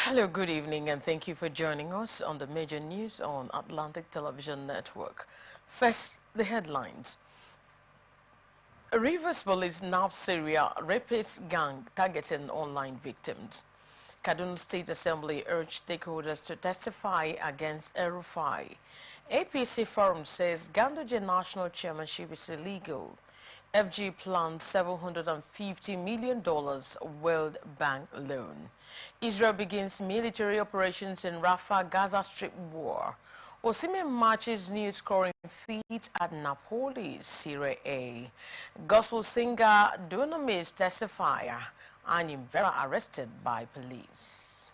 Hello, good evening, and thank you for joining us on the major news on Atlantic Television Network. First, the headlines. Rivers Police nab Syria rapist gang targeting online victims. Kaduna State Assembly urged stakeholders to testify against El-Rufai. APC Forum says Ganduje National Chairmanship is illegal. FG plans $750 million World Bank loan. Israel begins military operations in Rafah, Gaza Strip war. Osimhen matches new scoring feat at Napoli, Serie A. Gospel singer Dunamis testifier and Vera arrested by police.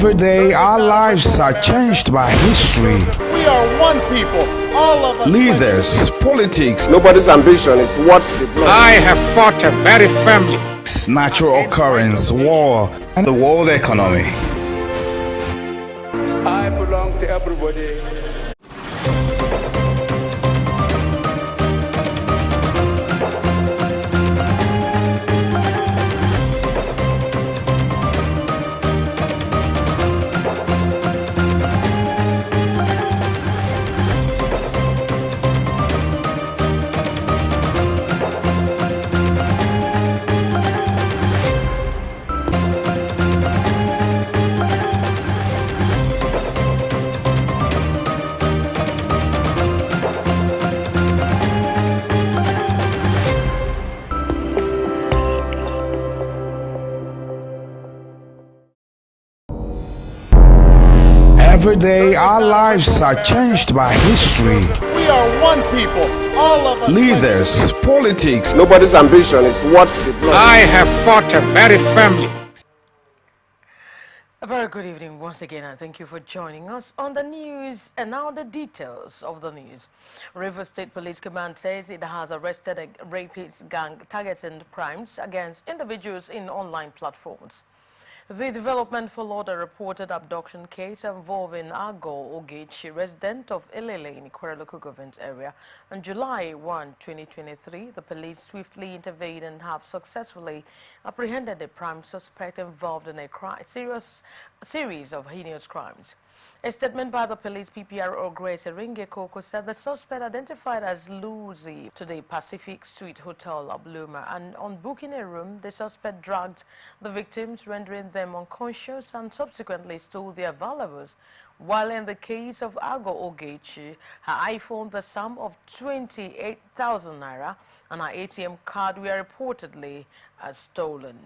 Every day, our lives are changed by history. We are one people, all of us. Leaders, politics. Nobody's ambition is what's the blood. I have fought very firmly. Natural occurrence, war, and the world economy. I belong to everybody. Every day, our lives are changed by history. We are one people, all of us. Leaders, politics. Nobody's ambition is what's the blood. I have fought very firmly. A very good evening once again, and thank you for joining us on the news. And now the details of the news. Rivers State Police Command says it has arrested a rapist gang targeting crimes against individuals in online platforms. The development followed a reported abduction case involving Ago Ogechi, resident of Elele in Kwara local government area. On July 1, 2023, the police swiftly intervened and have successfully apprehended the prime suspect involved in a series of heinous crimes. A statement by the police PPRO Grace Eringe Koko said the suspect, identified as Luzi, to the Pacific Suite Hotel Abluma, and on booking a room, the suspect dragged the victims, rendering them unconscious, and subsequently stole their valuables. While in the case of Ago Ogechi, her iPhone, the sum of 28,000 naira, and her ATM card were reportedly stolen.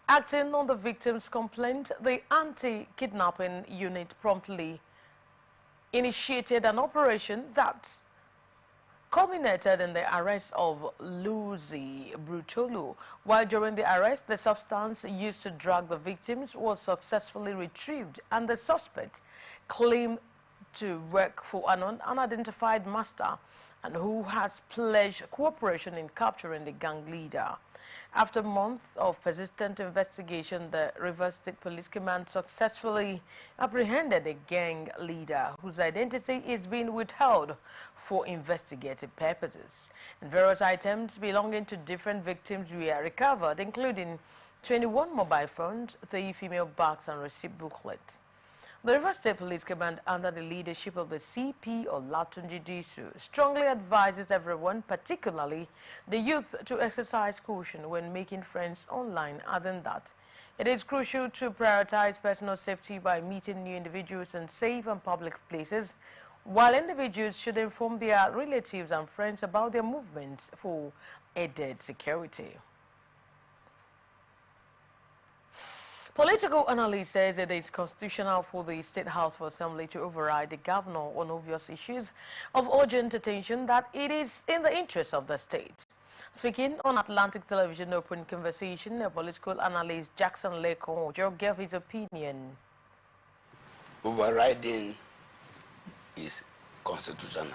Acting on the victim's complaint, the anti-kidnapping unit promptly initiated an operation that culminated in the arrest of Luzi Brutolu. While during the arrest, the substance used to drug the victims was successfully retrieved, and the suspect claimed to work for an unidentified master and who has pledged cooperation in capturing the gang leader. After months of persistent investigation, the Rivers State Police Command successfully apprehended a gang leader whose identity is being withheld for investigative purposes. And various items belonging to different victims were recovered, including 21 mobile phones, 3 female bags, and receipt booklets. The Rivers State Police Command, under the leadership of the CP Olatunji Disu, strongly advises everyone, particularly the youth, to exercise caution when making friends online. Other than that, it is crucial to prioritize personal safety by meeting new individuals in safe and public places, while individuals should inform their relatives and friends about their movements for added security. Political analyst says it is constitutional for the State House of Assembly to override the governor on obvious issues of urgent attention, that it is in the interest of the state. Speaking on Atlantic Television Open Conversation, a political analyst Jackson Lekon gave his opinion. Overriding is constitutional.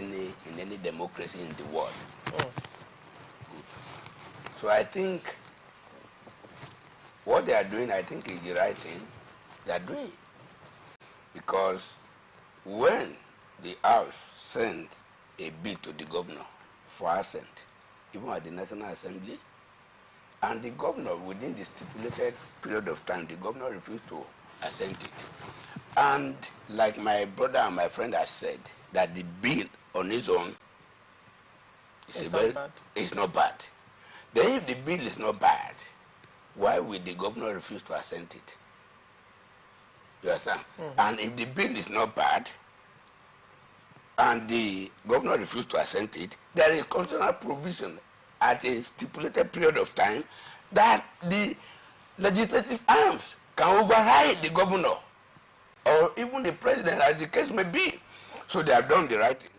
in any democracy in the world. Good. So I think what they are doing, I think, is the right thing. They are doing it. Because when the House sent a bill to the governor for assent, even at the National Assembly, and the governor, within the stipulated period of time, the governor refused to assent it. And like my brother and my friend has said, that the bill on its own is not bad. Then if the bill is not bad, why will the governor refuse to assent it? You understand? And if the bill is not bad, and the governor refused to assent it, there is constitutional provision at a stipulated period of time that the legislative arms can override the governor or even the president, as the case may be. So they have done the right thing.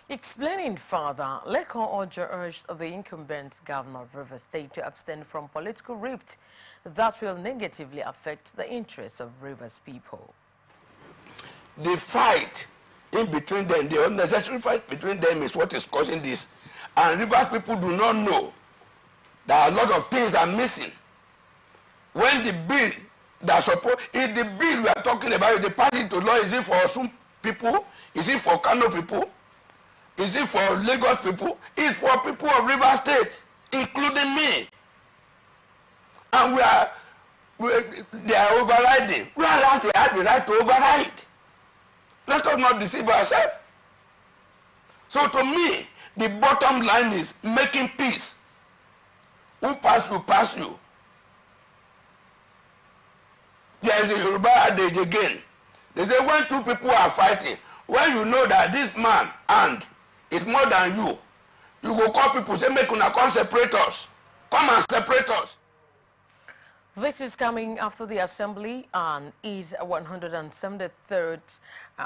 Explaining further, Lekon Ojo urged the incumbent governor of Rivers State to abstain from political rift that will negatively affect the interests of Rivers people. The fight in between them, the unnecessary fight between them is what is causing this. And Rivers people do not know that a lot of things are missing. When the bill that if the bill we are talking about, if they pass it to law, is it for some people? Is it for Kano people? Is it for Lagos people? It's for people of Rivers State, including me. And they are overriding. Whereas they have the right to override. Let us not deceive ourselves. So to me, the bottom line is making peace. Who pass you, pass you. There is a Yoruba adage again. They say when two people are fighting, when you know that this man and is more than you, you go call people, say make una come separate us. Come and separate us. This is coming after the Assembly and is 173rd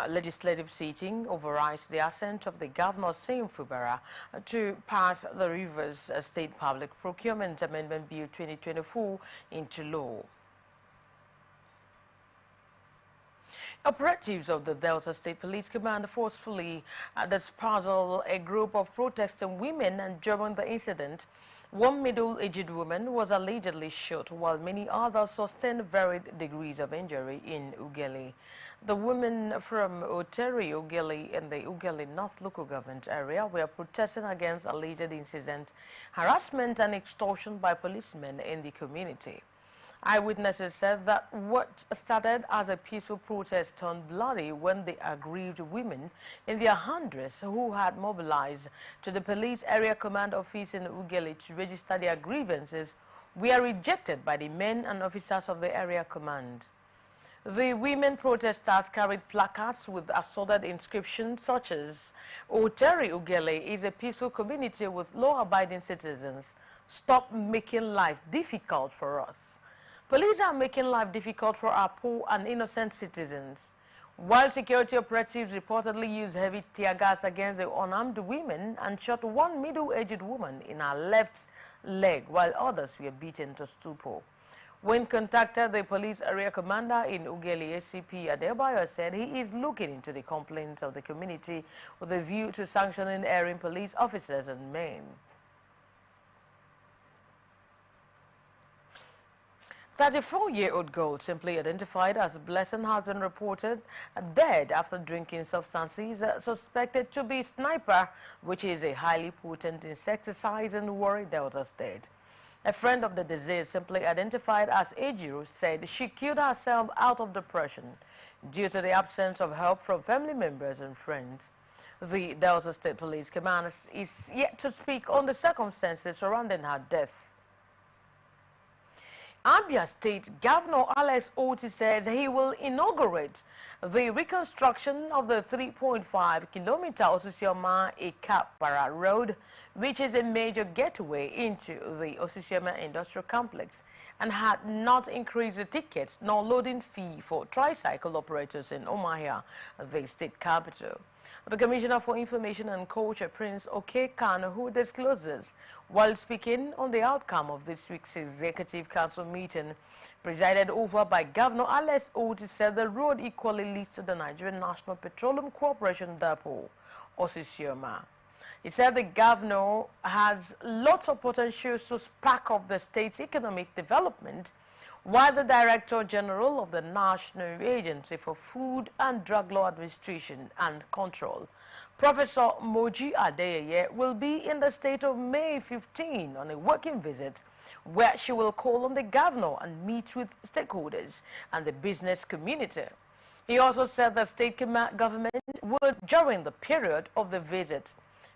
legislative sitting overrides the assent of the Governor Sim Fubara to pass the Rivers State Public Procurement Amendment Bill 2024 into law. Operatives of the Delta State Police Command forcefully dispersed a group of protesting women, and during the incident, one middle-aged woman was allegedly shot, while many others sustained varied degrees of injury in Ughelli. The women from Oteri Ughelli in the Ughelli North local government area were protesting against alleged incident, harassment and extortion by policemen in the community. Eyewitnesses said that what started as a peaceful protest turned bloody when the aggrieved women in their hundreds who had mobilized to the police area command office in Ughelli to register their grievances were rejected by the men and officers of the area command. The women protesters carried placards with assorted inscriptions such as "Oteri Ughelli is a peaceful community with law-abiding citizens. Stop making life difficult for us. Police are making life difficult for our poor and innocent citizens." While security operatives reportedly used heavy tear gas against the unarmed women and shot one middle-aged woman in her left leg, while others were beaten to stupor. When contacted, the police area commander in Ughelli, ACP Adebayo, said he is looking into the complaints of the community with a view to sanctioning erring police officers and men. 34-year-old girl simply identified as Blessing has been reported dead after drinking substances suspected to be sniper, which is a highly potent insecticide in Warri, Delta State. A friend of the deceased, simply identified as Ejiru, said she killed herself out of depression due to the absence of help from family members and friends. The Delta State Police Command is yet to speak on the circumstances surrounding her death. Abia State Governor Alex Oti says he will inaugurate the reconstruction of the 3.5-kilometer Osusioma-Ikapara Road, which is a major gateway into the Osusioma Industrial Complex, and had not increased the tickets nor loading fee for tricycle operators in Umuahia, the state capital. The Commissioner for Information and Culture, Prince Okekano, who discloses while speaking on the outcome of this week's Executive Council meeting, presided over by Governor Alex Oti, said the road equally leads to the Nigerian National Petroleum Corporation depot, Osisioma. He said the governor has lots of potential to spark up the state's economic development, while the Director General of the National Agency for Food and Drug Law Administration and Control, Professor Moji Adeyeye, will be in the state of May 15 on a working visit where she will call on the governor and meet with stakeholders and the business community. He also said the state government would, during the period of the visit,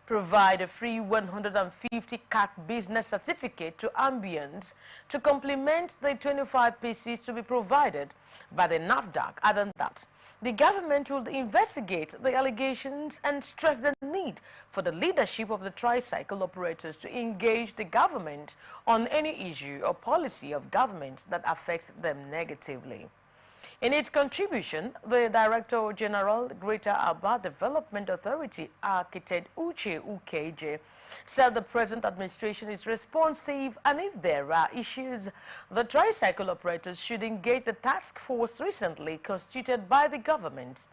provide a free 150 CAC business certificate to Ambience to complement the 25 PCs to be provided by the NAFDAC. Other than that, the government will investigate the allegations and stress the need for the leadership of the tricycle operators to engage the government on any issue or policy of government that affects them negatively. In its contribution, the Director General, Greater Aba Development Authority, Architect Uche Ukeje, said the present administration is responsive, and if there are issues, the tricycle operators should engage the task force recently constituted by the government.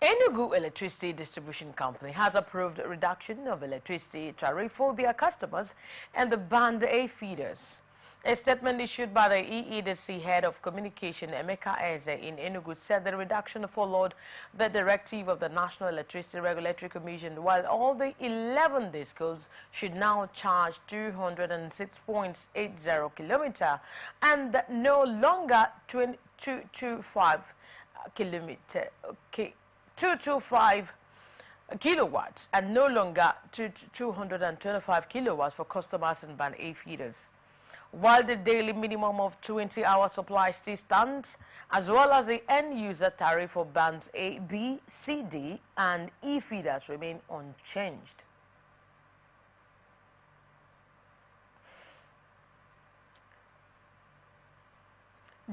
Enugu Electricity Distribution Company has approved a reduction of electricity tariff for their customers and the Band A feeders. A statement issued by the EEDC head of communication, Emeka Eze, in Enugu said the reduction followed the directive of the National Electricity Regulatory Commission, while all the 11 discos should now charge 206.80 kilometer and no longer 225 kilometer. 225 kilowatts and no longer 225 kilowatts for customers and Band A feeders. While the daily minimum of 20-hour supply still stands, as well as the end-user tariff for Bands A, B, C, D, and E feeders remain unchanged.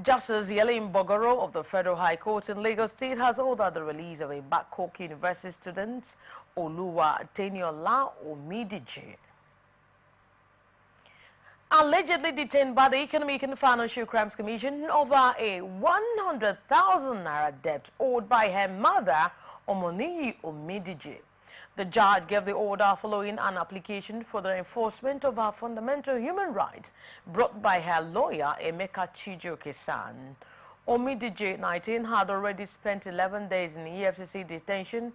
Justice Yele Mbogoro of the Federal High Court in Lagos State has ordered the release of a Babcock University student, Oluwa Teniola Omidije, allegedly detained by the Economic and Financial Crimes Commission over a 100,000 naira debt owed by her mother, Omoniyi Omidije. The judge gave the order following an application for the enforcement of her fundamental human rights brought by her lawyer, Emeka Chijioke-san. Omidije, 19, had already spent 11 days in EFCC detention,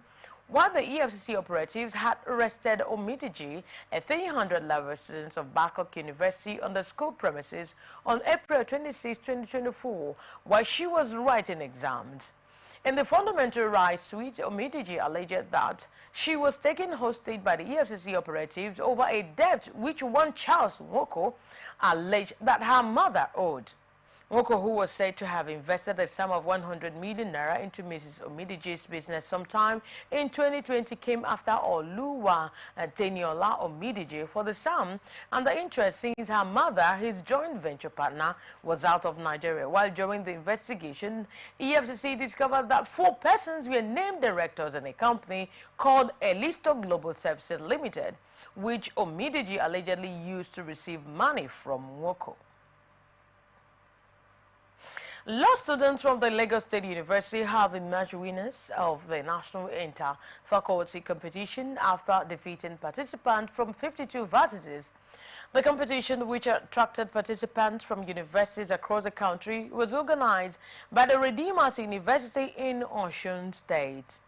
while the EFCC operatives had arrested Omidije, a 300-level student of Babcock University, on the school premises on April 26, 2024, while she was writing exams. In the fundamental rights suite, Omidije alleged that she was taken hostage by the EFCC operatives over a debt which one Charles Nwoko alleged that her mother owed. Nwoko, who was said to have invested a sum of 100 million naira into Mrs. Omidije's business sometime in 2020, came after Oluwa Teniola Omidije for the sum and the interest, since her mother, his joint venture partner, was out of Nigeria. While during the investigation, EFCC discovered that 4 persons were named directors in a company called Elisto Global Services Limited, which Omidije allegedly used to receive money from Nwoko. Law students from the Lagos State University have emerged winners of the National Inter-Faculty Competition after defeating participants from 52 varsities. The competition, which attracted participants from universities across the country, was organized by the Redeemers University in Osun State.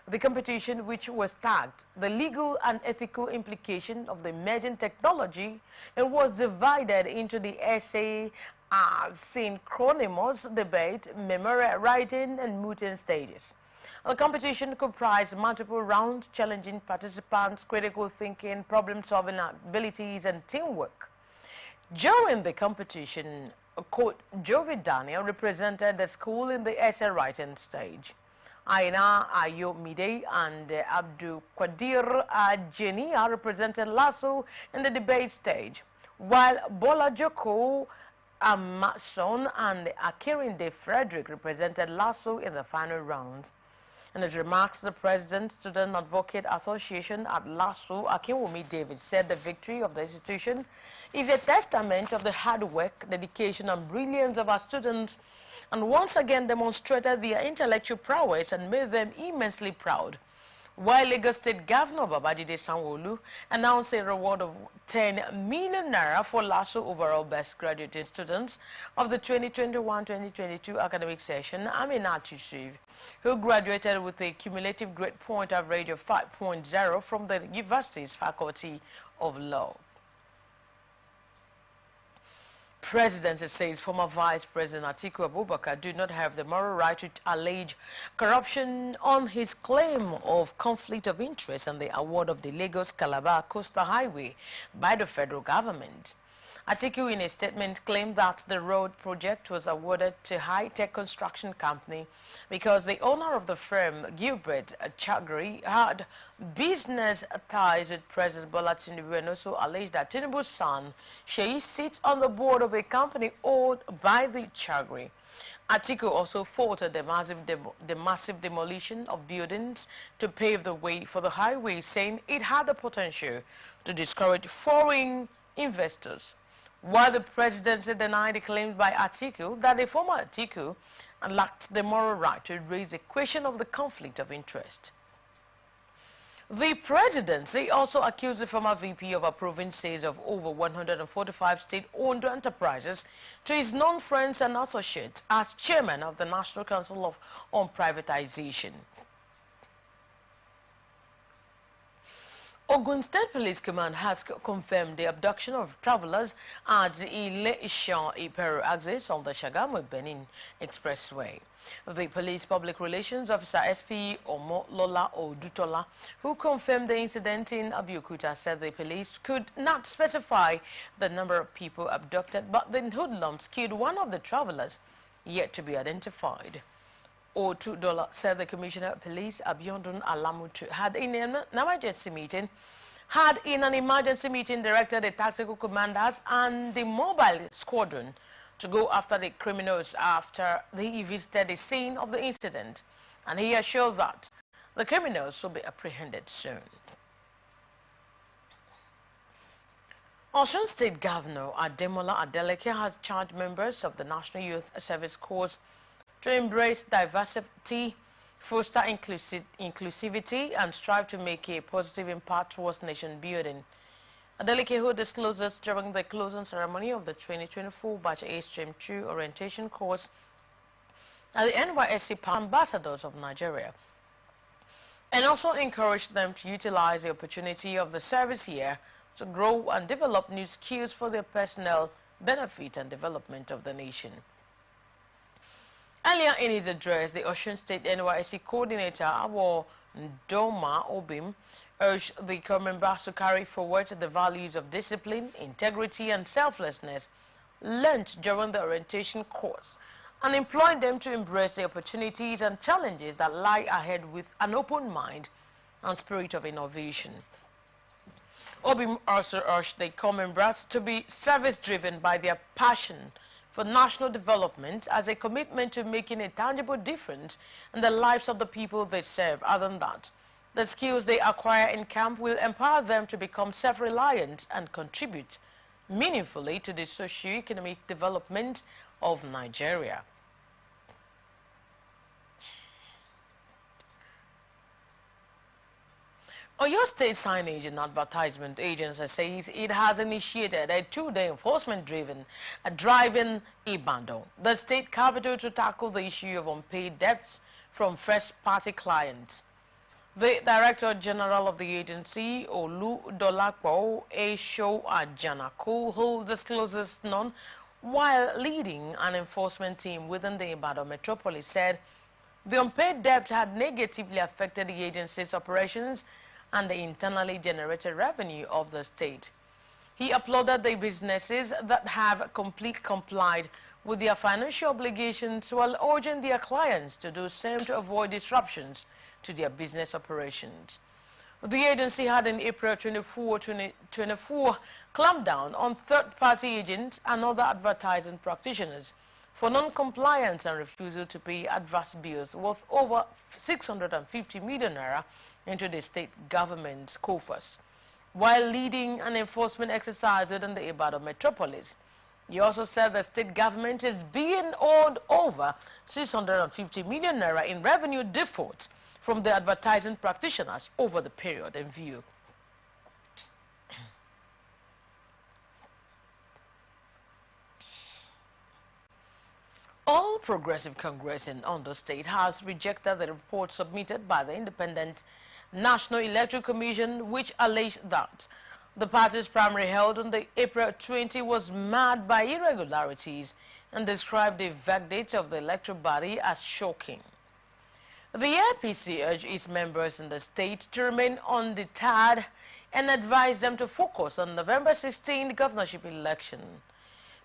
The competition, which was tagged "The Legal and Ethical Implication of the Emerging Technology," and was divided into the essay, synchronous debate, memorial writing, and mooting stages. The competition comprised multiple rounds challenging participants' critical thinking, problem-solving abilities, and teamwork. During the competition, Coach Jovi Daniel represented the school in the essay writing stage. Aina Ayomide and Abdul Qadir Ajenia represented Lasso in the debate stage, while Bola Joko Amason and Akirinde Frederick represented LASU in the final rounds. In his remarks, the President, Student Advocate Association at LASU, Akinwumi David, said the victory of the institution is a testament of the hard work, dedication, and brilliance of our students, and once again demonstrated their intellectual prowess and made them immensely proud. While Lagos State Governor Babajide Sanwo-Olu announced a reward of 10 million naira for LASU overall best graduating students of the 2021-2022 academic session, Aminat Yusuf, who graduated with a cumulative grade point average of 5.0 from the university's Faculty of Law. President says former Vice President Atiku Abubakar do not have the moral right to allege corruption on his claim of conflict of interest and the award of the Lagos-Calabar Coastal Highway by the federal government. Atiku, in a statement, claimed that the road project was awarded to high-tech construction company because the owner of the firm, Gilbert Chagri, had business ties with President Bola Tinubu, and also alleged that Tinubu's son, Sheyi, sits on the board of a company owned by the Chagri. Atiku also faulted the massive demolition of buildings to pave the way for the highway, saying it had the potential to discourage foreign investors. While the presidency denied the claims by Atiku that the former Atiku lacked the moral right to raise the question of the conflict of interest. The presidency also accused the former VP of approving sales of over 145 state-owned enterprises to his known friends and associates as chairman of the National Council on Privatization. Ogun State Police Command has confirmed the abduction of travelers at the Ile-Ife-Iperu axis on the Shagamu-Benin Expressway. The police public relations officer SP Omolola Odutola, who confirmed the incident in Abeokuta, said the police could not specify the number of people abducted, but the hoodlums killed one of the travelers, yet to be identified. $2 said the Commissioner of Police, Abiodun Alamutu, had in an emergency meeting directed the tactical commanders and the mobile squadron to go after the criminals after they visited the scene of the incident, and he assured that the criminals will be apprehended soon. Osun State Governor Ademola Adeleke has charged members of the National Youth Service Corps to embrace diversity, foster inclusivity, and strive to make a positive impact towards nation building. Adeleke, who discloses during the closing ceremony of the 2024 Batch A Stream 2 orientation course at the NYSC Ambassadors of Nigeria, and also encouraged them to utilize the opportunity of the service year to grow and develop new skills for their personal benefit and development of the nation. Earlier in his address, the Osun State NYSC coordinator, Awo Ndoma Obim, urged the corps members to carry forward the values of discipline, integrity, and selflessness learnt during the orientation course, and implored them to embrace the opportunities and challenges that lie ahead with an open mind and spirit of innovation. Obim also urged the corps members to be service-driven by their passion for national development as a commitment to making a tangible difference in the lives of the people they serve. Other than that, the skills they acquire in camp will empower them to become self-reliant and contribute meaningfully to the socio-economic development of Nigeria. Oyo State Signage and Advertisement Agency says it has initiated a two-day enforcement-driven drive in Ibadan, the state capital, to tackle the issue of unpaid debts from first-party clients. The Director General of the agency, Oludolapo Esho Ajanako, who discloses none while leading an enforcement team within the Ibadan metropolis, said the unpaid debt had negatively affected the agency's operations and the internally generated revenue of the state. He applauded the businesses that have complied with their financial obligations while urging their clients to do the same to avoid disruptions to their business operations. The agency had in April 24, 2024 clamped down on third-party agents and other advertising practitioners for non-compliance and refusal to pay advance bills worth over 650 million naira into the state government's coffers, while leading an enforcement exercise within the Ibadan metropolis. He also said the state government is being owed over 650 million naira in revenue default from the advertising practitioners over the period in view. All Progressive Congress in Ondo State has rejected the report submitted by the Independent National Electoral Commission, which alleged that the party's primary held on the April 20 was marred by irregularities and described the verdict of the electoral body as shocking. The APC urged its members in the state to remain undeterred and advised them to focus on November 16 governorship election.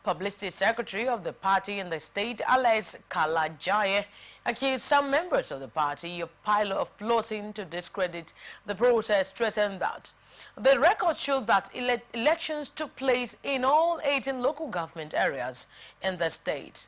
Publicity Secretary of the party in the state, Alex Kalajaye, accused some members of the party of plotting to discredit the process, stressing that the record showed that elections took place in all 18 local government areas in the state.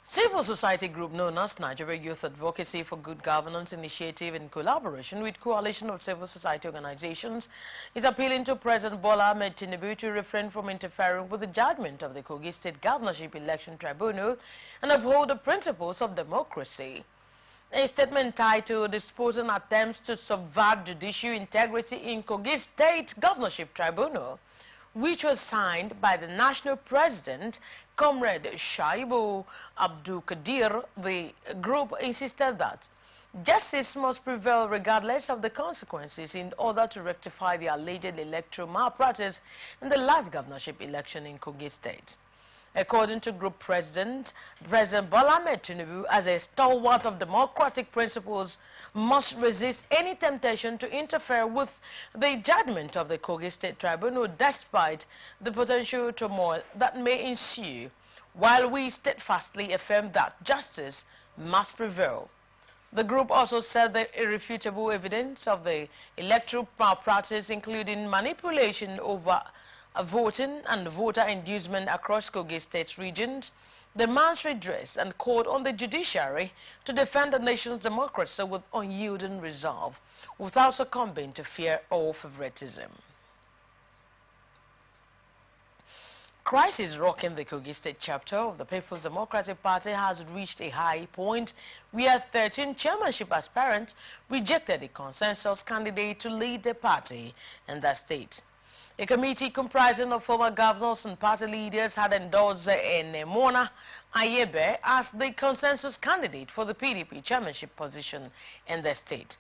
Civil society group known as Nigeria Youth Advocacy for Good Governance Initiative, in collaboration with Coalition of Civil Society Organizations, is appealing to President Bola Ahmed Tinubu to refrain from interfering with the judgment of the Kogi State Governorship Election Tribunal and uphold the principles of democracy. A statement titled "Disposing Attempts to Subvert Judicial Integrity in Kogi State Governorship Tribunal," which was signed by the national president, Comrade Shaibu Abdul Kadir. The group insisted that justice must prevail regardless of the consequences in order to rectify the alleged electoral malpractice in the last governorship election in Kogi State. According to Group President Bola Ahmed Tinubu, as a stalwart of democratic principles, must resist any temptation to interfere with the judgment of the Kogi State Tribunal despite the potential turmoil that may ensue, while we steadfastly affirm that justice must prevail. The group also said the irrefutable evidence of the electoral malpractice, including manipulation over voting and voter inducement across Kogi State's regions, demands redress and called on the judiciary to defend the nation's democracy with unyielding resolve, without succumbing to fear or favoritism. Crisis rocking the Kogi State chapter of the People's Democratic Party has reached a high point where 13 chairmanship aspirants rejected a consensus candidate to lead the party in that state. A committee comprising of former governors and party leaders had endorsed Mona Ayebe as the consensus candidate for the PDP chairmanship position in the state.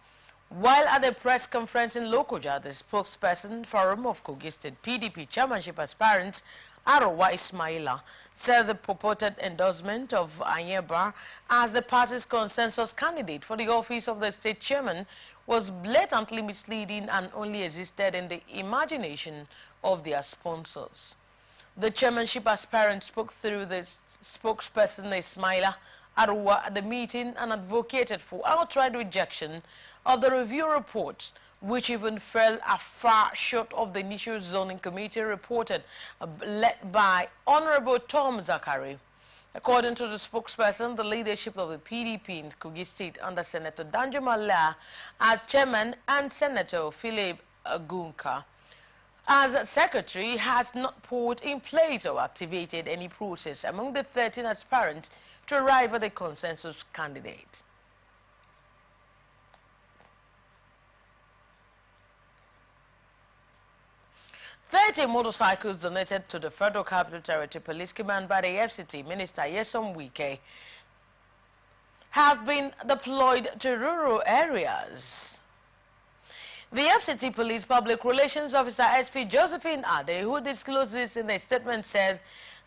While at a press conference in Lokoja, the spokesperson Forum of Kogi State PDP chairmanship aspirant Arowa Ismaila said the purported endorsement of Ayeba as the party's consensus candidate for the office of the state chairman was blatantly misleading and only existed in the imagination of their sponsors. The chairmanship aspirant spoke through the spokesperson Ismaila Arowa at the meeting and advocated for outright rejection of the review report, which even fell far short of the initial zoning committee reported led by Honorable Tom Zakari. According to the spokesperson, the leadership of the PDP in Kogi State under Senator Danjuma Lah as chairman and Senator Philip Gunka as secretary has not put in place or activated any process among the 13 aspirants to arrive at a consensus candidate. "30 motorcycles donated to the Federal Capital Territory Police Command by the FCT Minister Yesom Wike have been deployed to rural areas. The FCT Police Public Relations Officer SP Josephine Ade, who disclosed this in a statement, said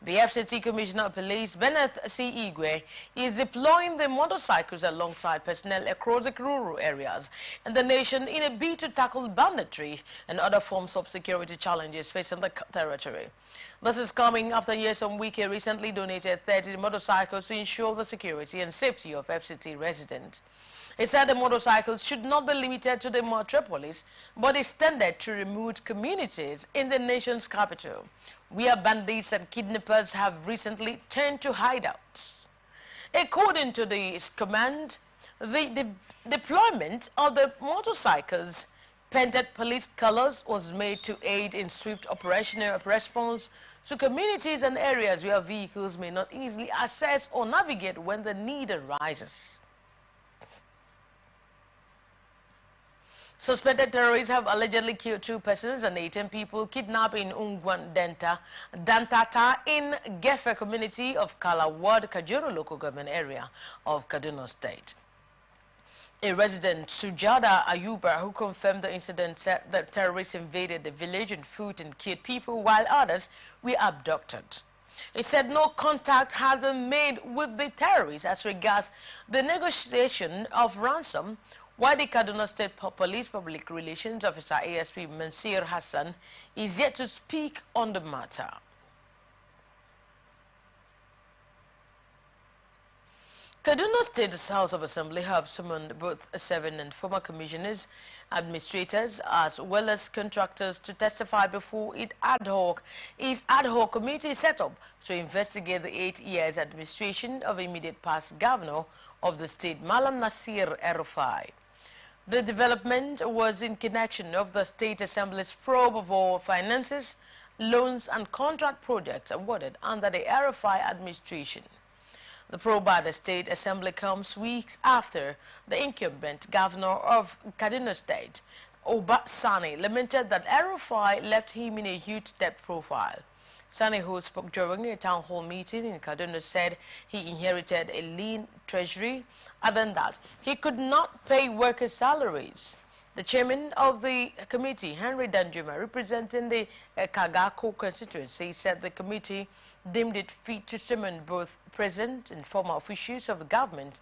The FCT Commissioner of Police, Bennett C. Igwe, is deploying the motorcycles alongside personnel across the rural areas in the nation in a bid to tackle banditry and other forms of security challenges facing the territory. This is coming after Yesom Wike recently donated 30 motorcycles to ensure the security and safety of FCT residents. He said the motorcycles should not be limited to the metropolis, but extended to remote communities in the nation's capital, where bandits and kidnappers have recently turned to hideouts. According to the command, the deployment of the motorcycles painted police colors was made to aid in swift operational response to communities and areas where vehicles may not easily access or navigate when the need arises. Suspected terrorists have allegedly killed 2 persons and 18 people kidnapped in Ungwan Dantata in Gefe community of Kala Ward, Kajuru local government area of Kaduna State. A resident, Sujada Ayuba, who confirmed the incident, said that terrorists invaded the village on foot and killed people while others were abducted. He said no contact has been made with the terrorists as regards the negotiation of ransom, while the Kaduna State Police Public Relations Officer ASP Mansir Hassan is yet to speak on the matter. Kaduna State House of Assembly have summoned both 7 and former commissioners, administrators, as well as contractors to testify before its ad hoc committee set up to investigate the 8 years administration of immediate past governor of the state, Malam Nasir El-Rufai. The development was in connection of the State Assembly's probe for finances, loans and contract projects awarded under the El-Rufai administration. The probe by the State Assembly comes weeks after the incumbent governor of Kaduna State, Oba Sani, lamented that El-Rufai left him in a huge debt profile. Sani, who spoke during a town hall meeting in Kaduna, said he inherited a lean treasury. Other than that, he could not pay workers' salaries. The chairman of the committee, Henry Danjuma, representing the Kagako constituency, said the committee deemed it fit to summon both present and former officials of the government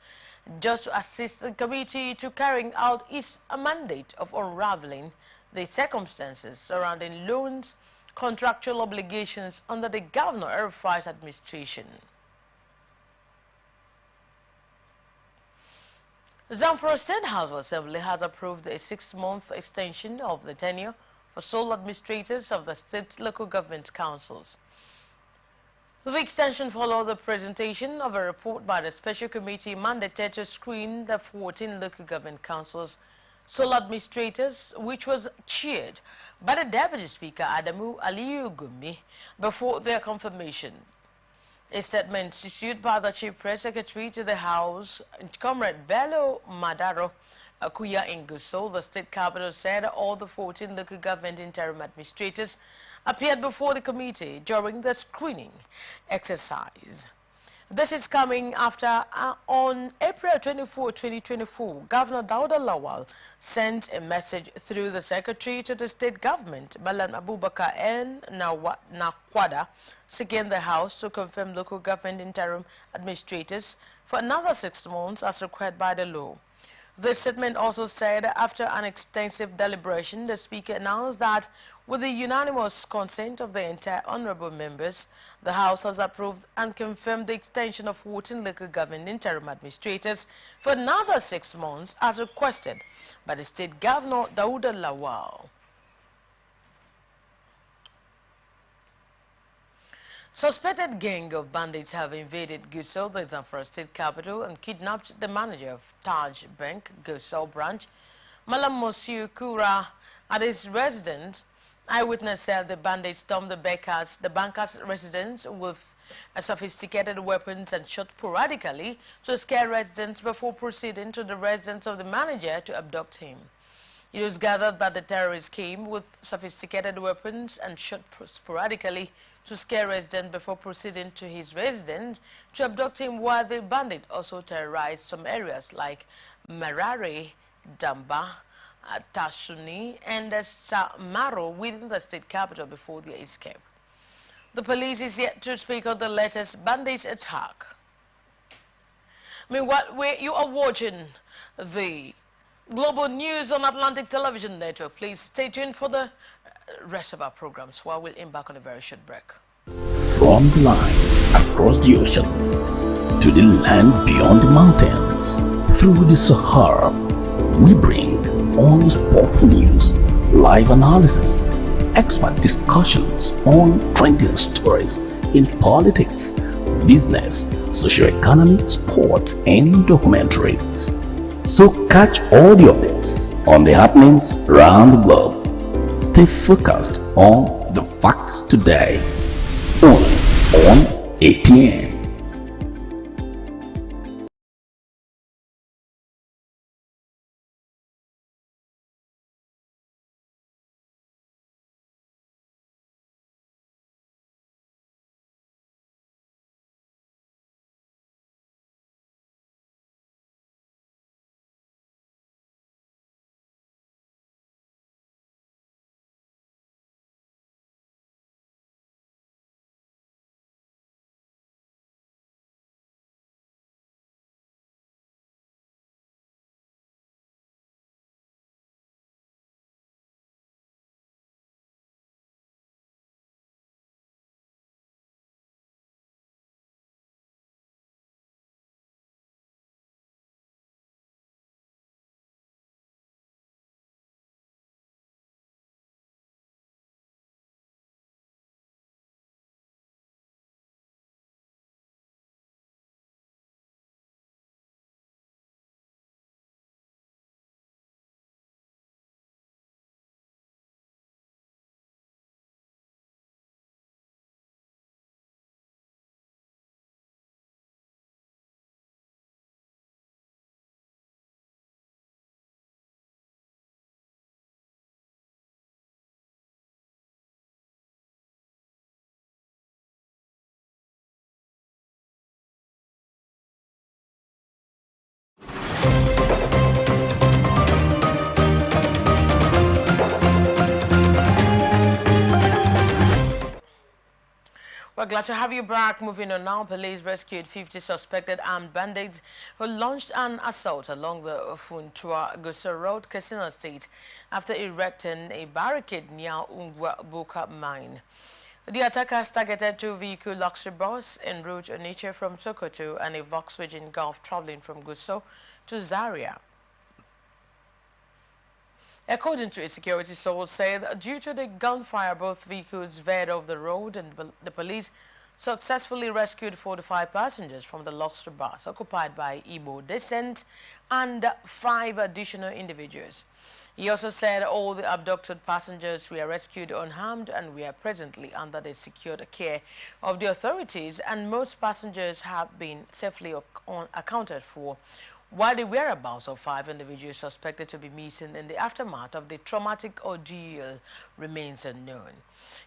just to assist the committee to carrying out its mandate of unraveling the circumstances surrounding loans, contractual obligations under the Governor El-Rufai's administration. Zamfara State House of Assembly has approved a 6-month extension of the tenure for sole administrators of the state local government councils. The extension followed the presentation of a report by the special committee mandated to screen the 14 local government councils sole administrators, which was chaired by the Deputy Speaker Adamu Aliyu Gumi before their confirmation. A statement issued by the Chief Press Secretary to the House, Comrade Bello Madaro Akuya Inguso, the state capital, said all the 14 local government interim administrators appeared before the committee during the screening exercise. This is coming after on April 24, 2024, Governor Dauda Lawal sent a message through the secretary to the state government, Malan Abubakar N. Nakwada, seeking the House to confirm local government interim administrators for another 6 months as required by the law. The statement also said after an extensive deliberation, the Speaker announced that with the unanimous consent of the entire honorable members, the House has approved and confirmed the extension of 14 local government interim administrators for another 6 months as requested by the State Governor Dauda Lawal. Suspected gang of bandits have invaded Gusau, the Zamfara state capital, and kidnapped the manager of Taj Bank, Gusau branch, Malam Monsieur Kura, at his residence. Eyewitness said the bandits stormed the banker's residence with sophisticated weapons and shot sporadically to scare residents before proceeding to the residence of the manager to abduct him. It was gathered that the terrorists came with sophisticated weapons and shot sporadically to scare residents before proceeding to his residence to abduct him, while the bandit also terrorized some areas like Marare, Damba, Tasuni and Samaro within the state capital before their escape. The police is yet to speak of the latest bandits attack. Meanwhile, you are watching the global news on Atlantic Television Network. Please stay tuned for the rest of our programs while we'll embark on a very short break. From the line across the ocean to the land beyond the mountains, through the Sahara, we bring on sport news, live analysis, expert discussions on trending stories in politics, business, socio-economy, sports, and documentaries. So catch all the updates on the happenings around the globe. Stay focused on the fact today, only on ATN. We're glad to have you back. Moving on now, police rescued 50 suspected armed bandits who launched an assault along the Funtua-Gusau Road, Katsina State, after erecting a barricade near Ungwa Buka mine. The attackers targeted two vehicle luxury bus en route Onitsha from Sokoto and a Volkswagen Golf traveling from Gusau to Zaria. According to a security source, said due to the gunfire, both vehicles veered off the road, and the police successfully rescued 45 passengers from the luxury bus occupied by Igbo descent and 5 additional individuals. He also said all the abducted passengers were rescued unharmed and were presently under the secured care of the authorities, and most passengers have been safely accounted for, while the whereabouts of 5 individuals suspected to be missing in the aftermath of the traumatic ordeal remains unknown.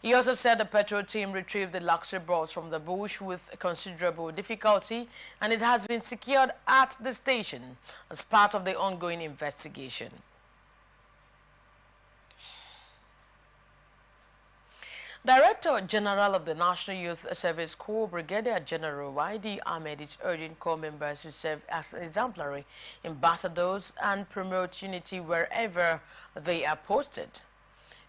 He also said the patrol team retrieved the luxury bus from the bush with considerable difficulty, and it has been secured at the station as part of the ongoing investigation. Director General of the National Youth Service Corps, Brigadier General Y.D. Ahmed, is urging corps members to serve as exemplary ambassadors and promote unity wherever they are posted.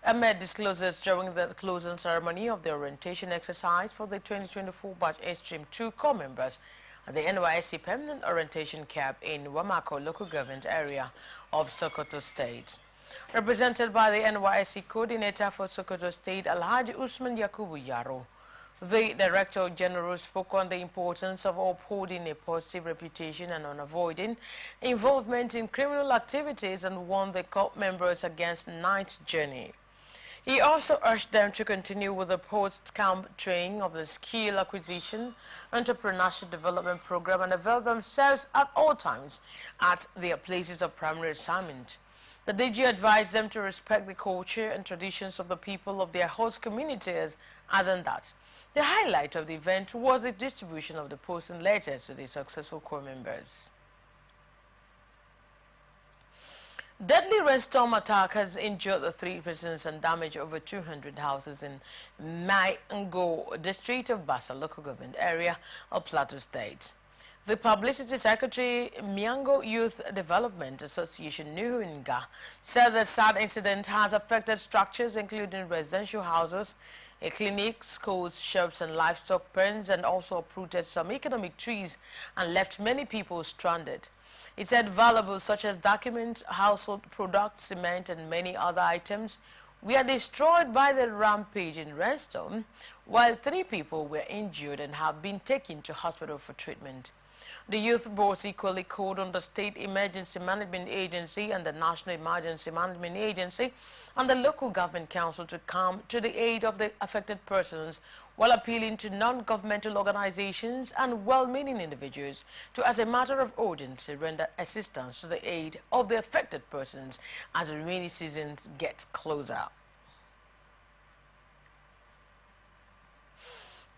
Ahmed discloses during the closing ceremony of the orientation exercise for the 2024 Batch Extreme 2 corps members at the NYSC Permanent Orientation Camp in Wamako local government area of Sokoto State. Represented by the NYSC coordinator for Sokoto State, Alhaji Usman Yakubu Yaro, the Director General spoke on the importance of upholding a positive reputation and on avoiding involvement in criminal activities, and warned the corps members against night journey. He also urged them to continue with the post-camp training of the skill acquisition, entrepreneurship development program, and avail themselves at all times at their places of primary assignment. The DG advised them to respect the culture and traditions of the people of their host communities. Other than that, the highlight of the event was the distribution of the posting letters to the successful corps members. Deadly rainstorm attack has injured the 3 persons and damaged over 200 houses in Maingo district of Bassa local government area of Plateau State. The Publicity Secretary, Miango Youth Development Association Nuhunga, said the sad incident has affected structures including residential houses, a clinic, schools, shops and livestock pens, and also uprooted some economic trees and left many people stranded. It said valuables such as documents, household products, cement and many other items were destroyed by the rampaging rainstorm, while 3 people were injured and have been taken to hospital for treatment. The youth boards equally called on the State Emergency Management Agency and the National Emergency Management Agency and the local government council to come to the aid of the affected persons, while appealing to non-governmental organizations and well-meaning individuals to, as a matter of urgency, render assistance to the aid of the affected persons as the rainy seasons get closer.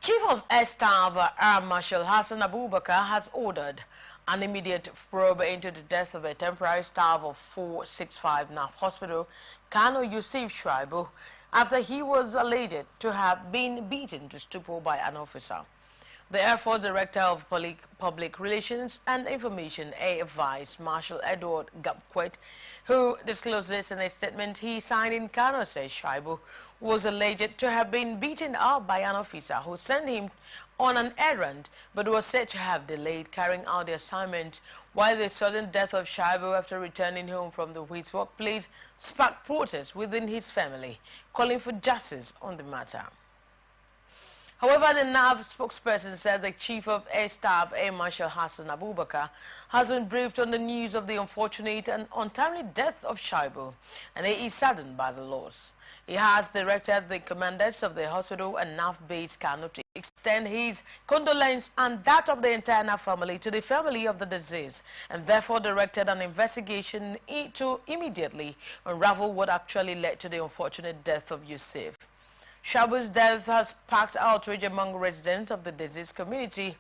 Chief of Air Staff Air Marshal Hassan Abubakar has ordered an immediate probe into the death of a temporary staff of 465 NAF Hospital, Kano Yusuf Shaibu, after he was alleged to have been beaten to stupor by an officer. The Air Force Director of Public Relations and Information, Air Vice Marshal Edward Gapquet, who disclosed this in a statement he signed in Kano, says Shaibu was alleged to have been beaten up by an officer who sent him on an errand, but was said to have delayed carrying out the assignment, while the sudden death of Shaibu after returning home from his workplace sparked protests within his family, calling for justice on the matter. However, the NAV spokesperson said the Chief of Air Staff, Air Marshal Hassan Abubakar, has been briefed on the news of the unfortunate and untimely death of Shaibu, and he is saddened by the loss. He has directed the commanders of the hospital and NAV base Kano to extend his condolence and that of the entire NAV family to the family of the deceased, and therefore directed an investigation to immediately unravel what actually led to the unfortunate death of Yusuf. Shaibu's death has sparked outrage among residents of the diseased community,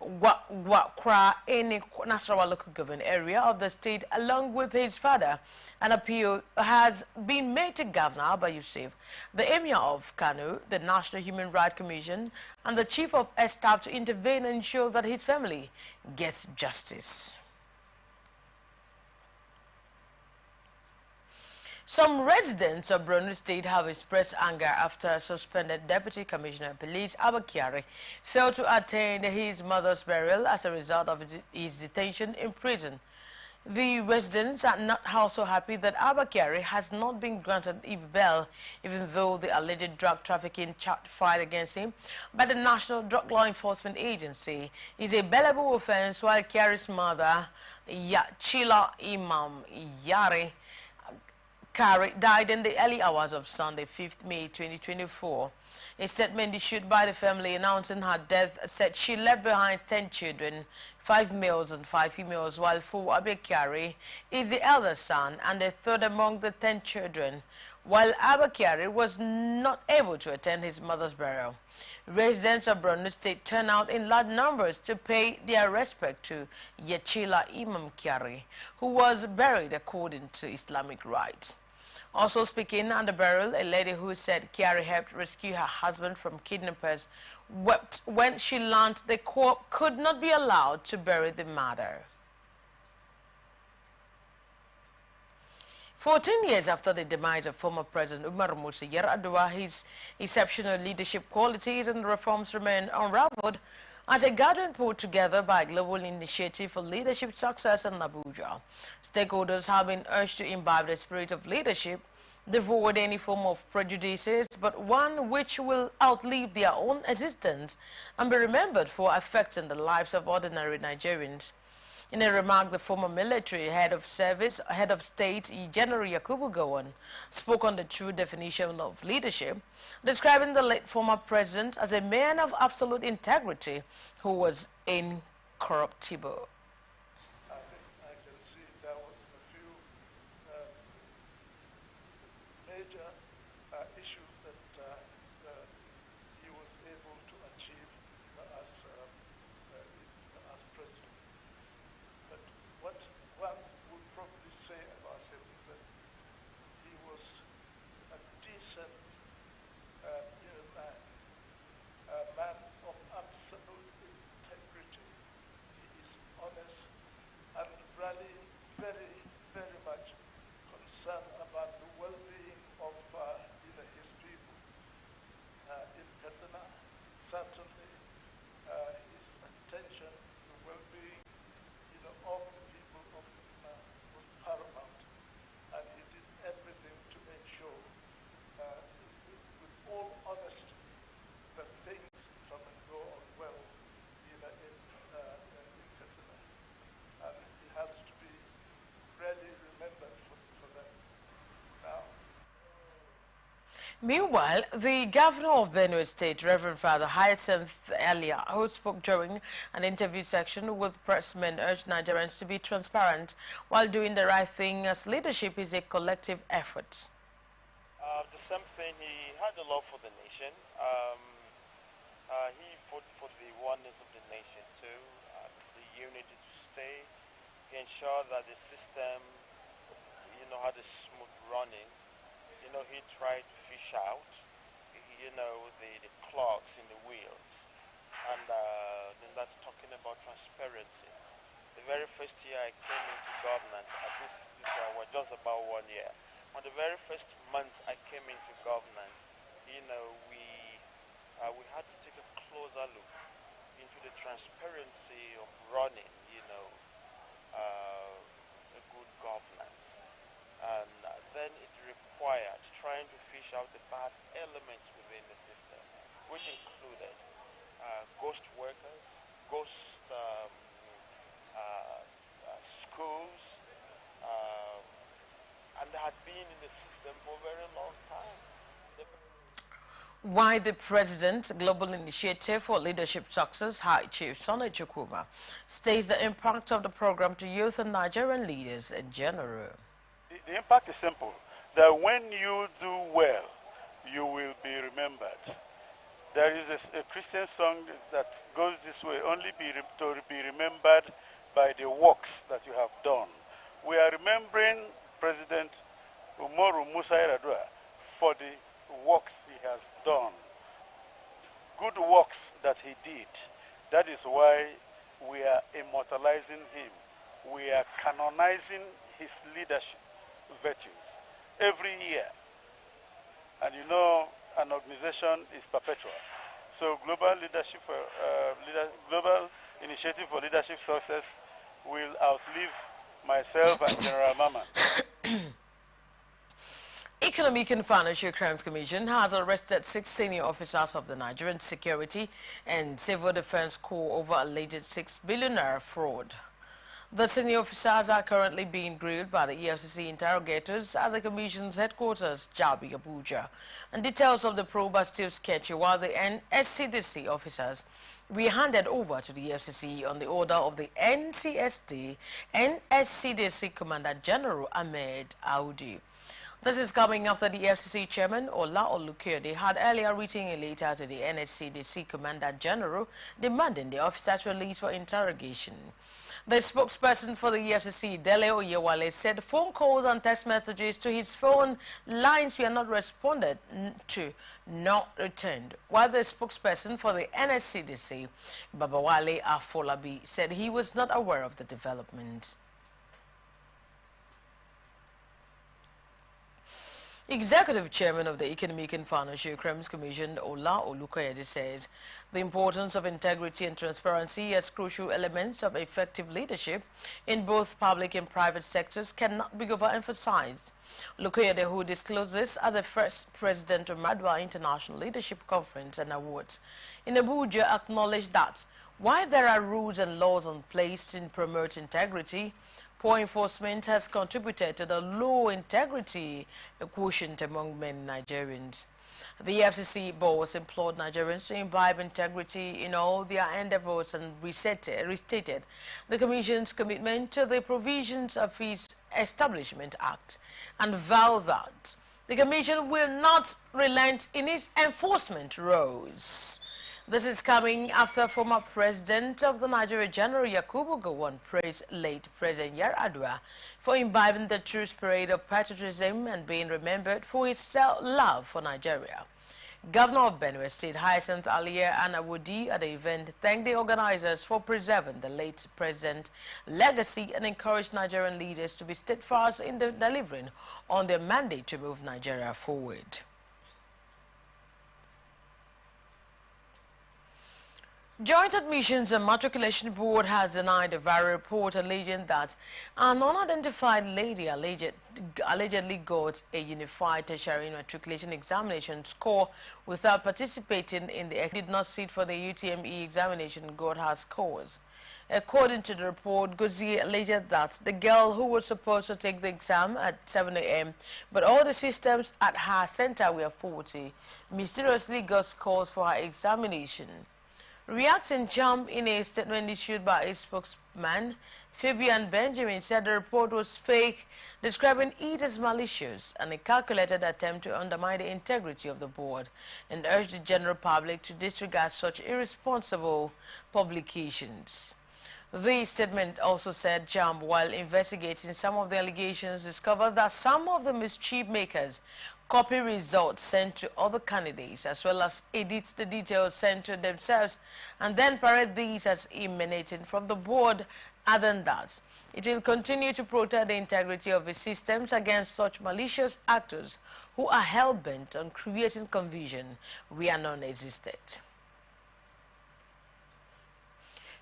Wakra in Nasarawa local government area of the state, along with his father. An appeal has been made to Governor Abba Yusuf, the Emir of Kano, the National Human Rights Commission, and the Chief of Air Staff to intervene and ensure that his family gets justice. Some residents of Borno State have expressed anger after suspended Deputy Commissioner of Police Abba Kyari failed to attend his mother's burial as a result of his detention in prison. The residents are not also happy that Abba Kyari has not been granted bail, even though the alleged drug trafficking charge filed against him by the National Drug Law Enforcement Agency is a bailable offense, while Kyari's mother, Yachila Imam Yari, died in the early hours of Sunday, 5th May 2024. A statement issued by the family announcing her death said she left behind 10 children, 5 males and 5 females, while Fu Abakari is the eldest son and the third among the 10 children, while Abakari was not able to attend his mother's burial. Residents of Borno State turned out in large numbers to pay their respect to Yachila Imam Kyari, who was buried according to Islamic rites. Also speaking at the burial, a lady who said Kyari helped rescue her husband from kidnappers wept when she learned the corpse could not be allowed to bury the mother. 14 years after the demise of former President Umar Musa Yar'Adua, his exceptional leadership qualities and reforms remain unraveled at a gathering put together by a global initiative for leadership success in Abuja. Stakeholders have been urged to imbibe the spirit of leadership, devoid any form of prejudices, but one which will outlive their own existence and be remembered for affecting the lives of ordinary Nigerians. In a remark, the former military head of state, General Yakubu Gowon, spoke on the true definition of leadership, describing the late former president as a man of absolute integrity who was incorruptible. I can see there was a few major issues that he was able to achieve as president. But what one would probably say about him is decent, a man of absolute integrity. He is honest and really very, very much concerned about the well-being of his people. In Kasana, certainly his attention to the well-being of the people of Kasana was paramount, and he did everything to make sure, with all honesty, that things come and go on well, in Kasana. And he has to be really remembered for that. Now, Meanwhile, the governor of Benue State, Reverend Father Hyacinth Elia, who spoke during an interview section with pressmen, urged Nigerians to be transparent while doing the right thing, as leadership is a collective effort. The same thing, he had a love for the nation. He fought for the oneness of the nation too, the unity to stay. He ensured that the system, had a smooth running. He tried to fish out, the clogs in the wheels. And then that's talking about transparency. The very first year I came into governance, this was just about 1 year. On the very first month I came into governance, we had to take a closer look into the transparency of running, a good governance. And then it required trying to fish out the bad elements within the system, which included ghost workers, ghost schools, and they had been in the system for a very long time. Why the President Global Initiative for Leadership Success, High Chief Sonny Chukwuma, states the impact of the program to youth and Nigerian leaders in general. The impact is simple, that when you do well, you will be remembered. There is a Christian song that goes this way, only to be remembered by the works that you have done. We are remembering President Umaru Musa Yar'Adua for the works he has done, good works that he did. That is why we are immortalizing him. We are canonizing his leadership virtues every year. And an organization is perpetual. So Global Leadership for Global Initiative for Leadership Success will outlive myself and General Maman. Economic and Financial Crimes Commission has arrested 6 senior officers of the Nigerian Security and Civil Defense Corps over alleged ~6 billion fraud. The senior officers are currently being grilled by the EFCC interrogators at the Commission's headquarters, Jabi, Abuja. And details of the probe are still sketchy, while the NSCDC officers were handed over to the EFCC on the order of the NCSD NSCDC Commander General Ahmed Audi. This is coming after the FCC chairman, Ola Olukode, had earlier written a letter to the NSCDC Commander General demanding the officers released for interrogation. The spokesperson for the EFCC, Dele Oyewale, said phone calls and text messages to his phone lines were not responded to, not returned. While the spokesperson for the NSCDC, Babawale Afolabi, said he was not aware of the development. Executive Chairman of the Economic and Financial Crimes Commission, Ola Olukode, says the importance of integrity and transparency as crucial elements of effective leadership in both public and private sectors cannot be overemphasized. Olukode, who disclosed this at the first President of Madwa International Leadership Conference and Awards in Abuja, acknowledged that while there are rules and laws in place to promote integrity, poor enforcement has contributed to the low integrity quotient among many Nigerians. The FCC boss implored Nigerians to imbibe integrity in all their endeavors and restated the Commission's commitment to the provisions of its Establishment Act and vowed that the Commission will not relent in its enforcement roles. This is coming after former president of the Nigeria, General Yakubu Gowon, praised late President Yar'Adua for imbibing the true spirit of patriotism and being remembered for his love for Nigeria. Governor of Benue State, Hyacinth Aliye Anawudi, at the event, thanked the organizers for preserving the late president's legacy and encouraged Nigerian leaders to be steadfast in delivering on their mandate to move Nigeria forward. Joint Admissions and Matriculation Board has denied a viral report alleging that an unidentified lady allegedly got a unified tertiary matriculation examination score without participating in the did not sit for the UTME examination got her scores. According to the report, Gozie alleged that the girl who was supposed to take the exam at 7 a.m. but all the systems at her center were faulty, mysteriously got scores for her examination. Reacting JAMB in a statement issued by a spokesman, Fabian Benjamin said the report was fake, describing it as malicious and a calculated attempt to undermine the integrity of the board, and urged the general public to disregard such irresponsible publications. The statement also said JAMB, while investigating some of the allegations, discovered that some of the mischief makers copy results sent to other candidates as well as edit the details sent to themselves and then parade these as emanating from the board. Other than that, it will continue to protect the integrity of its systems against such malicious actors who are hell-bent on creating confusion where none existed.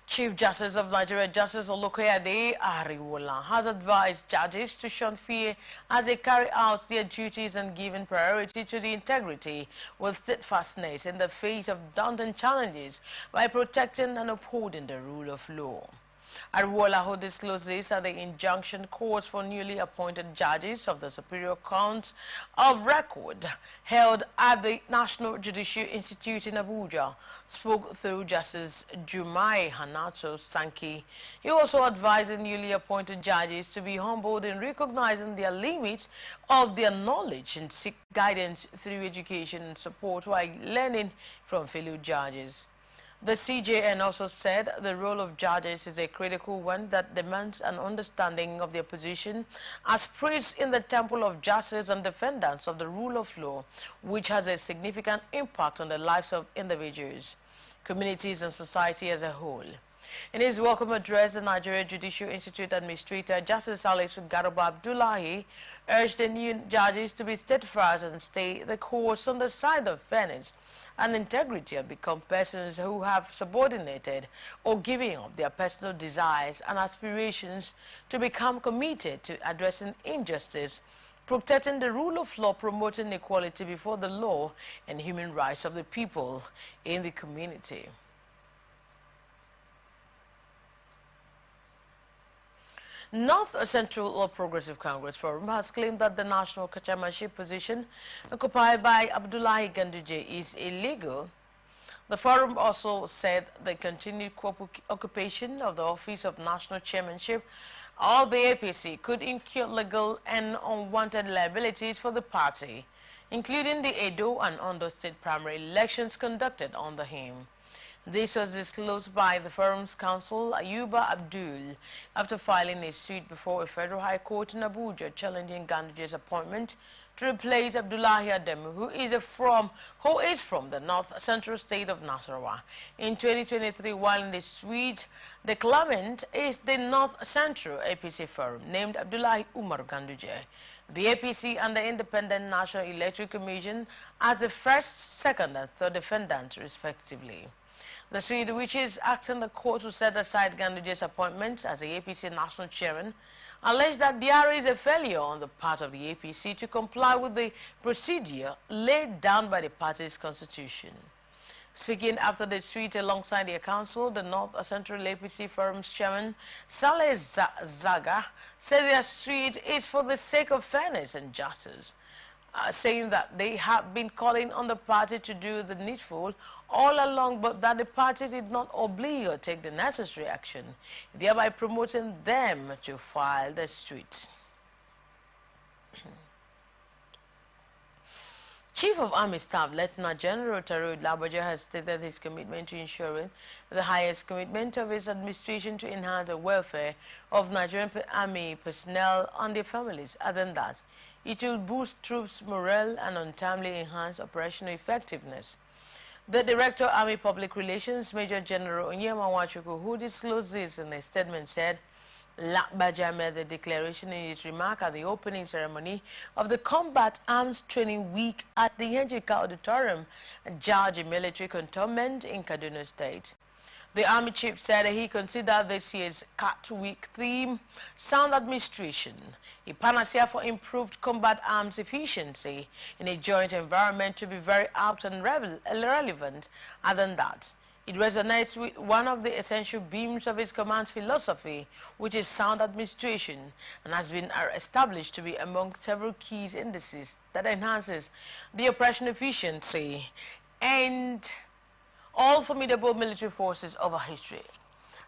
Chief Justice of Nigeria, Justice Olokoyade Ariwola, has advised judges to shun fear as they carry out their duties and giving priority to the integrity with steadfastness in the face of daunting challenges by protecting and upholding the rule of law. Ariwola, who disclosed this at the injunction court for newly appointed judges of the Superior Court of Record held at the National Judicial Institute in Abuja, spoke through Justice Jumai Hanato Sanki. He also advised the newly appointed judges to be humbled in recognizing their limits of their knowledge and seek guidance through education and support while learning from fellow judges. The CJN also said the role of judges is a critical one that demands an understanding of their position as priests in the temple of justice and defendants of the rule of law, which has a significant impact on the lives of individuals, communities, and society as a whole. In his welcome address, the Nigeria Judicial Institute Administrator, Justice Salisu Garuba Abdullahi, urged the new judges to be steadfast and stay the course on the side of fairness and integrity and become persons who have subordinated or giving up their personal desires and aspirations to become committed to addressing injustice, protecting the rule of law, promoting equality before the law and human rights of the people in the community. North Central All Progressive Congress Forum has claimed that the national chairmanship position occupied by Abdullahi Ganduje is illegal. The forum also said the continued occupation of the office of national chairmanship of the APC could incur legal and unwanted liabilities for the party, including the Edo and Ondo state primary elections conducted under him. This was disclosed by the forum's counsel, Ayuba Abdul, after filing a suit before a federal high court in Abuja challenging Ganduje's appointment to replace Abdullahi Ademu, who is from the north central state of Nasarawa. In 2023, while in the suit, the claimant is the North Central APC forum named Abdullahi Umar Ganduje. The APC and the Independent National Electoral Commission as the first, second, and third defendants, respectively. The suit, which is asking the court to set aside Ganduje's appointment as the APC national chairman, alleged that there is a failure on the part of the APC to comply with the procedure laid down by the party's constitution. Speaking after the suit alongside their counsel, the North Central APC Forum's chairman, Saleh Zaga, said their suit is for the sake of fairness and justice, saying that they have been calling on the party to do the needful all along, but that the party did not oblige or take the necessary action, thereby promoting them to file the suit. Chief of Army Staff, Lieutenant General Tarud Labaja, has stated his commitment to ensuring the highest commitment of his administration to enhance the welfare of Nigerian Army personnel and their families. Other than that, it will boost troops' morale and untimely enhance operational effectiveness. The Director of Army Public Relations, Major General Onyema Wachuku, who disclosed this in a statement, said Labaja made the declaration in his remark at the opening ceremony of the Combat Arms Training Week at the Yenjika Auditorium, Jaji Military Cantonment in Kaduna State. The Army Chief said he considered this year's CAT Week theme sound administration, a panacea for improved combat arms efficiency in a joint environment, to be very apt and relevant. Other than that, it resonates with one of the essential beams of his command's philosophy, which is sound administration, and has been established to be among several key indices that enhances the operational efficiency and all formidable military forces of our history.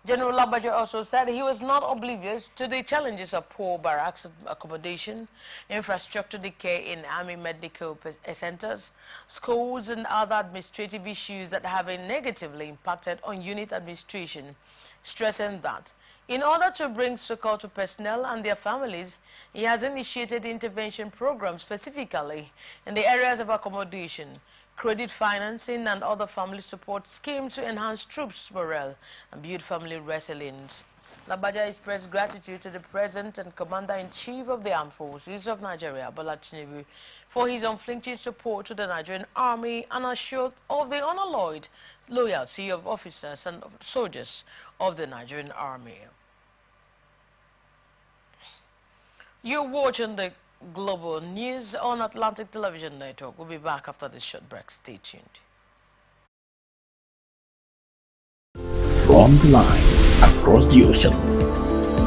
General Labaja also said he was not oblivious to the challenges of poor barracks accommodation, infrastructure decay in army medical centers, schools, and other administrative issues that have negatively impacted on unit administration, stressing that in order to bring succor to personnel and their families, he has initiated intervention programs specifically in the areas of accommodation, credit financing, and other family support schemes to enhance troops' morale and build family resilience. Labaja expressed gratitude to the President and Commander-in-Chief of the Armed Forces of Nigeria, Bola Tinubu, for his unflinching support to the Nigerian Army and assured of the unalloyed loyalty of officers and soldiers of the Nigerian Army. You're watching the Global News on Atlantic Television Network. We'll be back after this short break. Stay tuned. From the lines across the ocean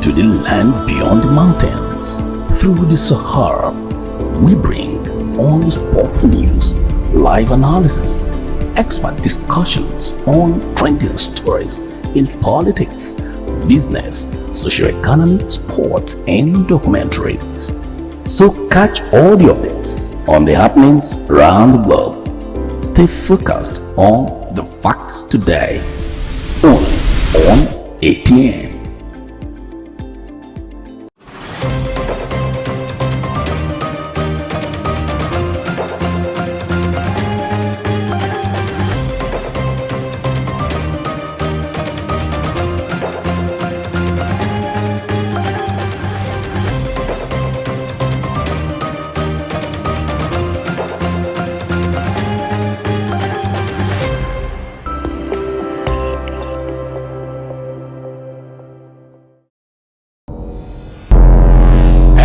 to the land beyond the mountains, through the Sahara, we bring all sport news, live analysis, expert discussions on trending stories in politics, business, socio-economy, sports, and documentaries. So catch all the updates on the happenings around the globe. Stay focused on the fact today, only on ATN.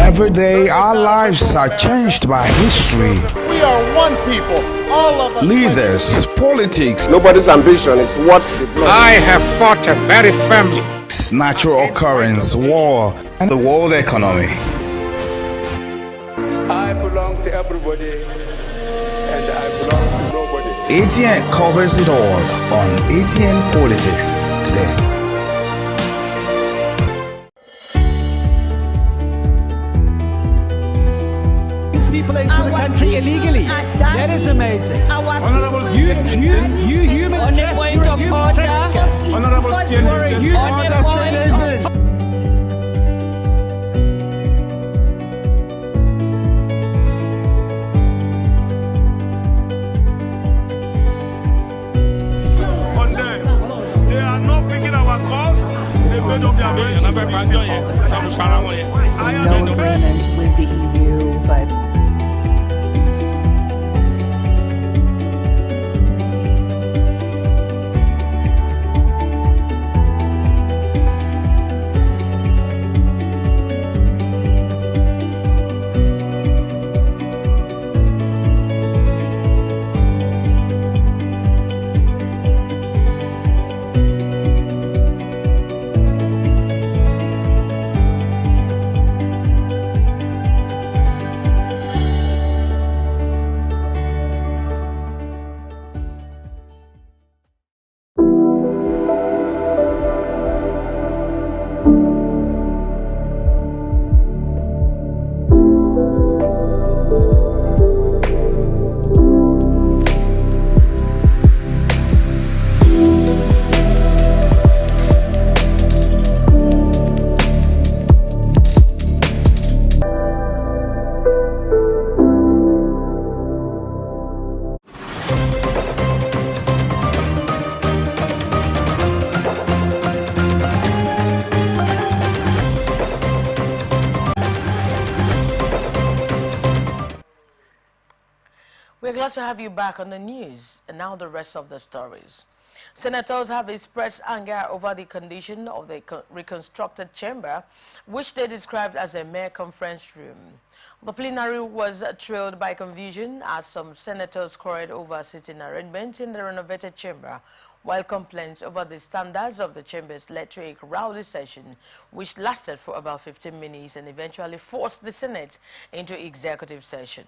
Every day our lives are changed by history. We are one people, all of us. Leaders, politics, Nobody's ambition is what's the blood. I have fought very firmly. natural occurrence, war, and the world economy. I belong to everybody and I belong to nobody. ATN covers it all on ATN Politics today. People into the country illegally. That is amazing. Honorable You human trafficker. Honorable they are not picking our calls. They made up their minds. So no agreement with the EU, but glad to have you back on the news. And now the rest of the stories. Senators have expressed anger over the condition of the reconstructed chamber, which they described as a mere conference room. The plenary was trailed by confusion as some senators quarreled over sitting arrangements in the renovated chamber, while complaints over the standards of the chambers led to a rowdy session which lasted for about 15 minutes and eventually forced the Senate into executive session.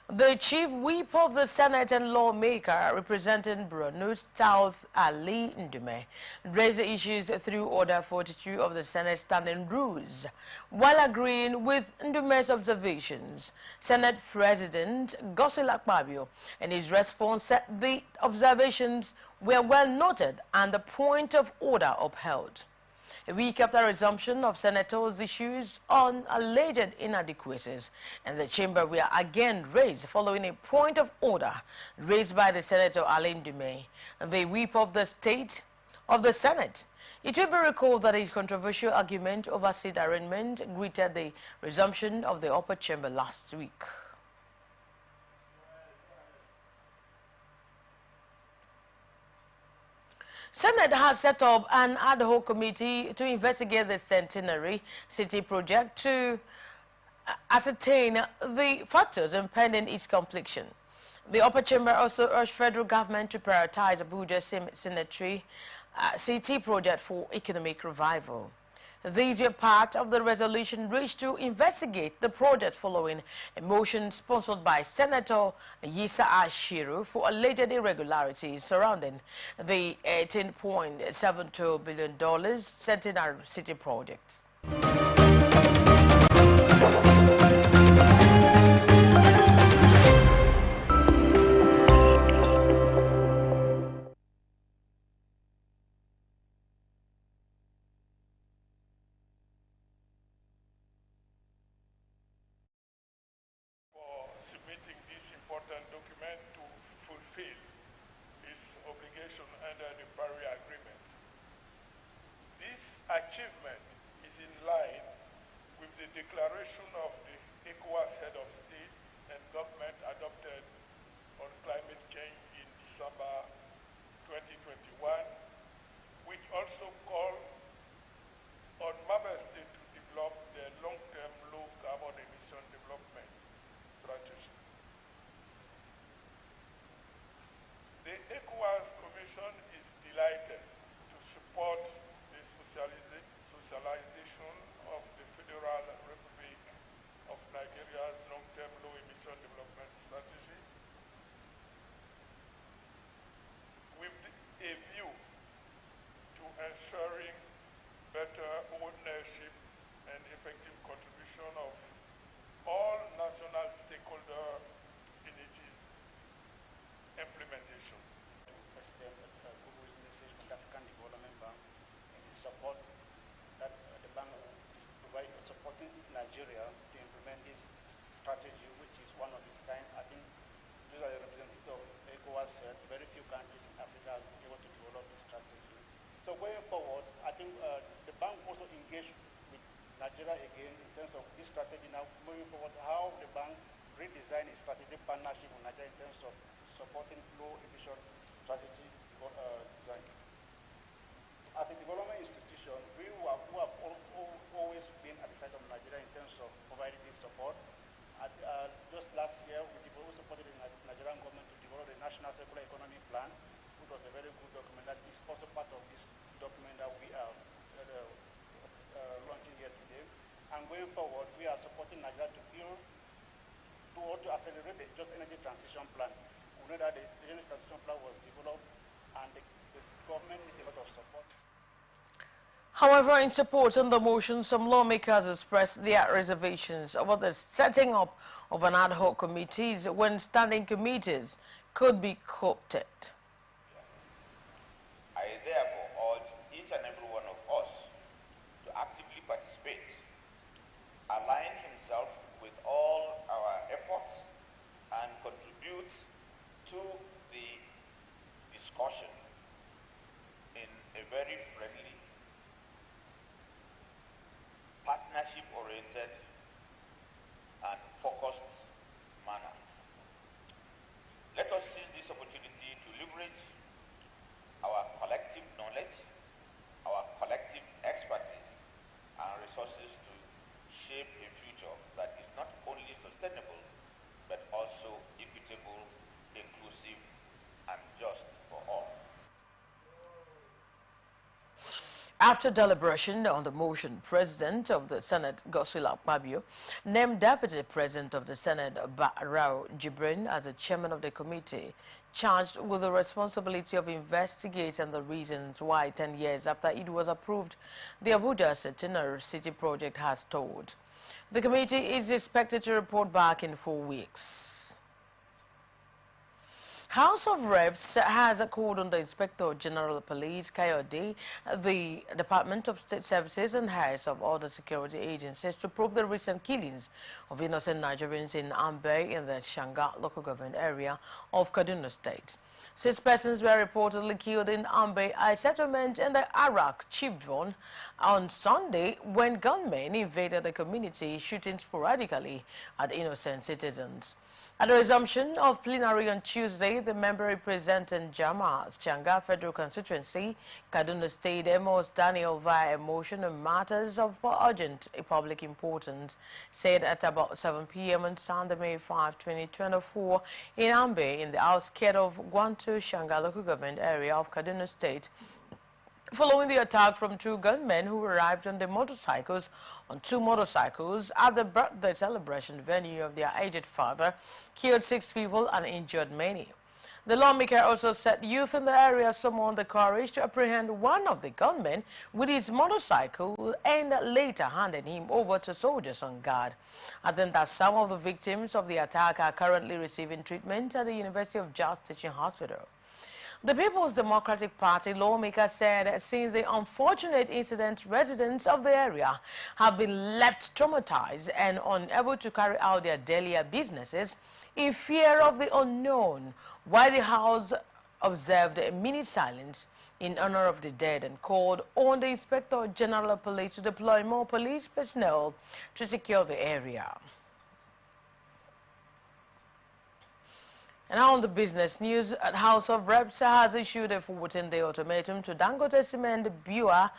The chief whip of the Senate and lawmaker representing Borno South, Ali Ndume, raised the issues through Order 42 of the Senate Standing Rules. While agreeing with Ndume's observations, Senate President Godswill Akpabio, in his response, said the observations were well noted and the point of order upheld. A week after resumption of senators' issues on alleged inadequacies in the chamber were again raised following a point of order raised by the Senator Ali Ndume, the whip of the Senate. It will be recalled that a controversial argument over seat arrangement greeted the resumption of the upper chamber last week. Senate has set up an ad hoc committee to investigate the Centenary City project to ascertain the factors impeding its completion. The upper chamber also urged federal government to prioritize Abuja Cemetery City project for economic revival. These are part of the resolution reached to investigate the project following a motion sponsored by Senator Yisa Ashiru for alleged irregularities surrounding the $18.72 billion Centenary City project. Submitting this important document to fulfill its obligation under the Paris Agreement. This achievement is in line with the declaration of the ECOWAS head of state and government adopted on climate change in December 2021, which also called on member states to develop their long-term low-carbon emission development strategy. The ECOWAS Commission is delighted to support the socialization of the Federal Republic of Nigeria's long-term low-emission development strategy with a view to ensuring better ownership and effective contribution of all national stakeholder in its implementation. Extend a good message from the African Development Bank and the support that the bank is supporting Nigeria to implement this strategy, which is one of its kind. I think those are the representatives of ECOWAS said very few countries in Africa are able to develop this strategy. So going forward, I think the bank also engaged with Nigeria again in terms of this strategy now moving forward, how the bank redesign its strategic partnership with Nigeria in terms of supporting low emission strategy design. As a development institution, we who have always been at the side of Nigeria in terms of providing this support. Just last year, we supported the Nigerian government to develop the National Circular Economy Plan, which was a very good document that is also part of this document that we are launching here today. And going forward, we are supporting Nigeria to build, to accelerate the just energy transition plan. We know that the energy transition plan was developed and the government needs a lot of support. However, in support on the motion, some lawmakers expressed their reservations over the setting up of an ad hoc committees when standing committees could be co-opted. I therefore urge each and every one of us to actively participate, align himself with all our efforts, and contribute to the discussion in a very friendly, partnership-oriented, and focused manner. After deliberation on the motion, President of the Senate, Godswill Akpabio, named Deputy President of the Senate, Barau Jibrin, as the chairman of the committee, charged with the responsibility of investigating the reasons why 10 years after it was approved, the Abuja Centenary City project has stalled. The committee is expected to report back in 4 weeks. House of Reps has called on the Inspector General of Police, Kayode, the Department of State Services and heads of other security agencies to probe the recent killings of innocent Nigerians in Ambe in the Shanga local government area of Kaduna State. 6 persons were reportedly killed in Ambe, a settlement in the Arak Chiefdron, on Sunday when gunmen invaded the community, shooting sporadically at innocent citizens. At the resumption of plenary on Tuesday, the member representing Jama's Changa Federal Constituency, Kaduna State, Amos Daniel, via a motion on matters of urgent public importance, said at about 7 p.m. on Sunday, May 5, 2024, in Ambe, in the outskirts of Gwantu Shanga local government area of Kaduna State, following the attack from 2 gunmen who arrived on 2 motorcycles at the birthday celebration venue of their aged father, killed 6 people and injured many. The lawmaker also said youth in the area summoned the courage to apprehend one of the gunmen with his motorcycle and later handed him over to soldiers on guard. Adding that some of the victims of the attack are currently receiving treatment at the University of Jos Teaching Hospital. The People's Democratic Party lawmaker said since the unfortunate incident, residents of the area have been left traumatized and unable to carry out their daily businesses in fear of the unknown, while the House observed a minute silence in honor of the dead and called on the Inspector General of Police to deploy more police personnel to secure the area. And on the business news, House of Reps has issued a 14-day ultimatum to Dangote Cement, Bua,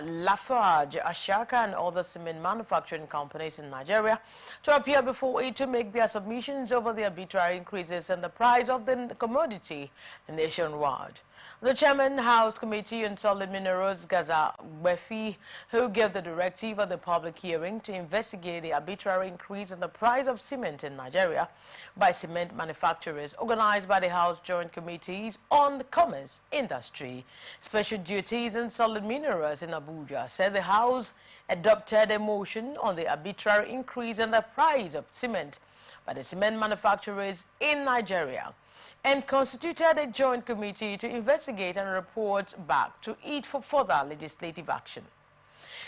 Lafarge, Ashaka and other cement manufacturing companies in Nigeria to appear before it to make their submissions over the arbitrary increases in the price of the commodity nationwide. The Chairman, House Committee on Solid Minerals, Gaza Gbefi, who gave the directive at the public hearing to investigate the arbitrary increase in the price of cement in Nigeria by cement manufacturers organized by the House Joint Committees on the Commerce, Industry, Special Duties and Solid Minerals in Abuja, said the House adopted a motion on the arbitrary increase in the price of cement by the cement manufacturers in Nigeria and constituted a joint committee to investigate and report back to it for further legislative action.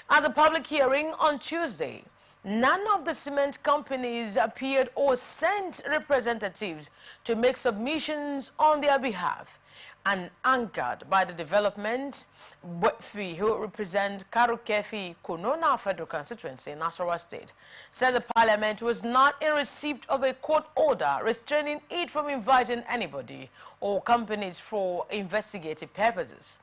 At the public hearing on Tuesday, none of the cement companies appeared or sent representatives to make submissions on their behalf. And anchored by the development, Bwefi, who represents Karukefi Kunona Federal Constituency in Nasarawa State, said the Parliament was not in receipt of a court order restraining it from inviting anybody or companies for investigative purposes.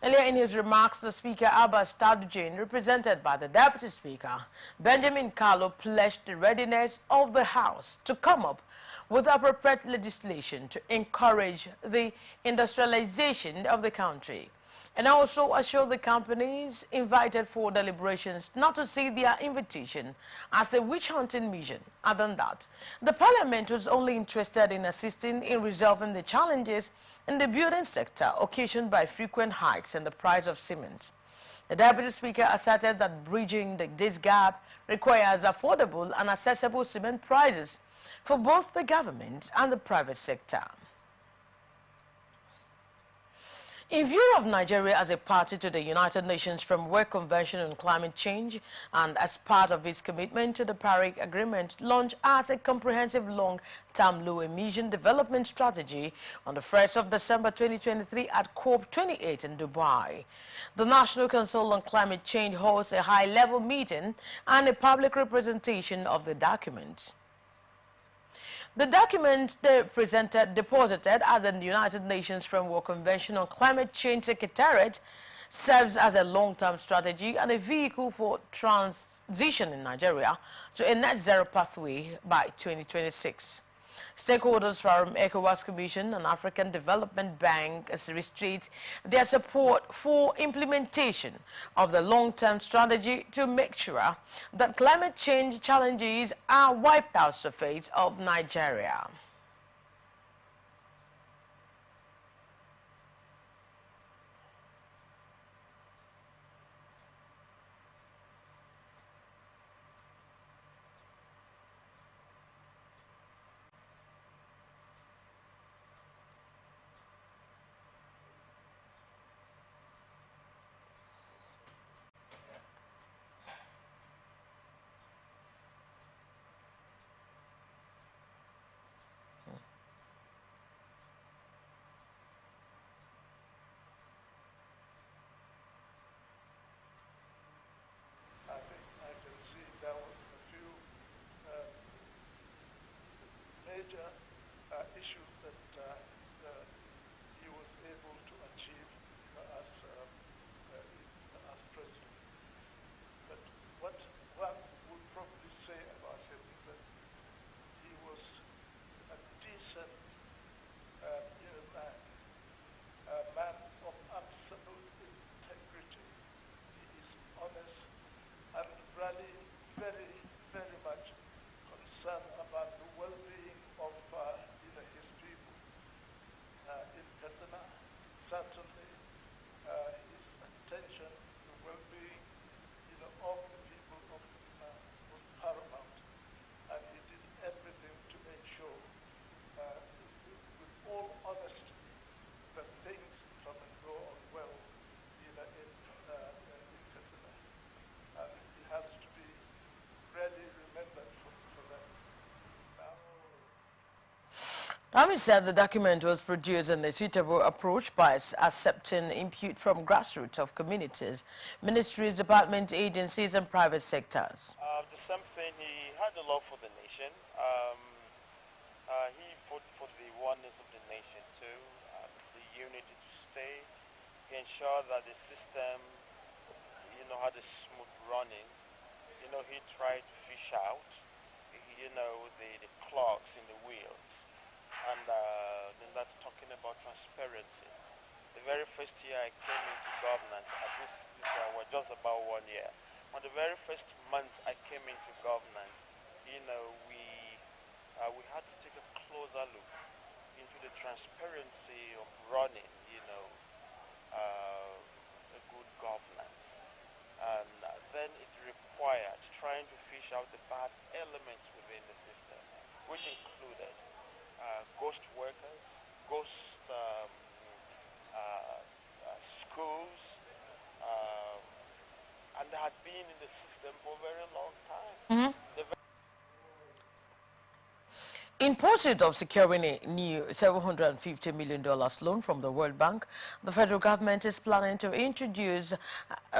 Earlier in his remarks, the Speaker, Abbas Tadujin, represented by the Deputy Speaker, Benjamin Kalu, pledged the readiness of the House to come up with appropriate legislation to encourage the industrialization of the country, and also assured the companies invited for deliberations not to see their invitation as a witch-hunting mission. Other than that, the Parliament was only interested in assisting in resolving the challenges in the building sector occasioned by frequent hikes in the price of cement. The Deputy Speaker asserted that bridging this gap requires affordable and accessible cement prices for both the government and the private sector. In view of Nigeria as a party to the United Nations Framework Convention on Climate Change and as part of its commitment to the Paris Agreement launched as a comprehensive long-term low-emission development strategy on the 1st of December 2023 at COP28 in Dubai, the National Council on Climate Change hosts a high-level meeting and a public representation of the document. The document they deposited at the United Nations Framework Convention on Climate Change Secretariat serves as a long-term strategy and a vehicle for transition in Nigeria to a net zero pathway by 2026. Stakeholders from ECOWAS Commission and African Development Bank reiterate their support for implementation of the long-term strategy to make sure that climate change challenges are wiped out the fate of Nigeria. I can see there was a few major issues that he was able to achieve as president. But what one would probably say about him is that he was a decent man, a man of absolute integrity. He is honest and really very, very much concerned about the well-being of his people. In Kasana, certainly his attention to the well-being of the people of Kasana was paramount, and he did everything to ensure, with all honesty, that things come and go on well in Kasana. He has to be really remembered for that. Rami said the document was produced in a suitable approach by accepting input from grassroots of communities, ministries, department, agencies, and private sectors. The same thing, he had a love for the nation. He fought for the oneness of the nation too, the unity to stay. He ensured that the system, had a smooth running. He tried to fish out, the clogs in the wheels. And then that's talking about transparency. The very first year I came into governance, this was just about 1 year. On the very first month I came into governance, we had to take a closer look into the transparency of running, a good governance. And then it required trying to fish out the bad elements within the system, which included ghost workers, ghost schools, and they had been in the system for a very long time. In pursuit of securing a new $750 million loan from the World Bank, the federal government is planning to introduce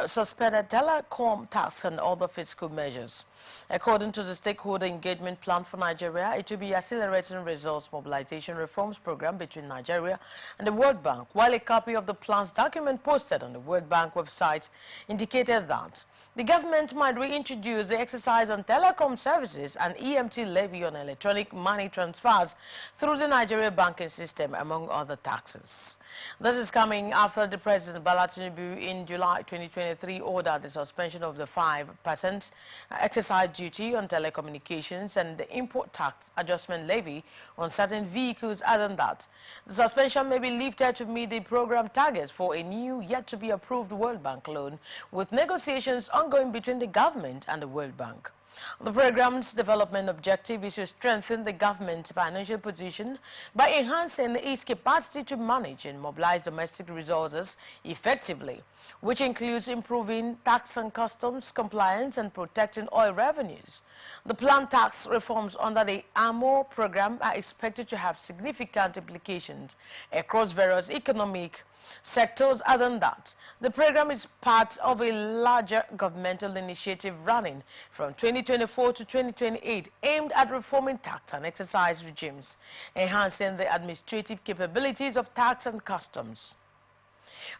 suspended telecom tax and other fiscal measures. According to the stakeholder engagement plan for Nigeria, it will be accelerating resource mobilization reforms program between Nigeria and the World Bank, while a copy of the plan's document posted on the World Bank website indicated that the government might reintroduce the exercise on telecom services and EMT levy on electronic money transfers through the Nigeria banking system, among other taxes. This is coming after the President Bola Tinubu in July 2023 ordered the suspension of the 5% exercise duty on telecommunications and the import tax adjustment levy on certain vehicles. Other than that, the suspension may be lifted to meet the program targets for a new, yet-to-be-approved World Bank loan, with negotiations ongoing between the government and the World Bank. The program's development objective is to strengthen the government's financial position by enhancing its capacity to manage and mobilize domestic resources effectively, which includes improving tax and customs compliance and protecting oil revenues. The planned tax reforms under the AMO program are expected to have significant implications across various economic sectors. Other than that, the program is part of a larger governmental initiative running from 2024 to 2028 aimed at reforming tax and excise regimes, enhancing the administrative capabilities of tax and customs,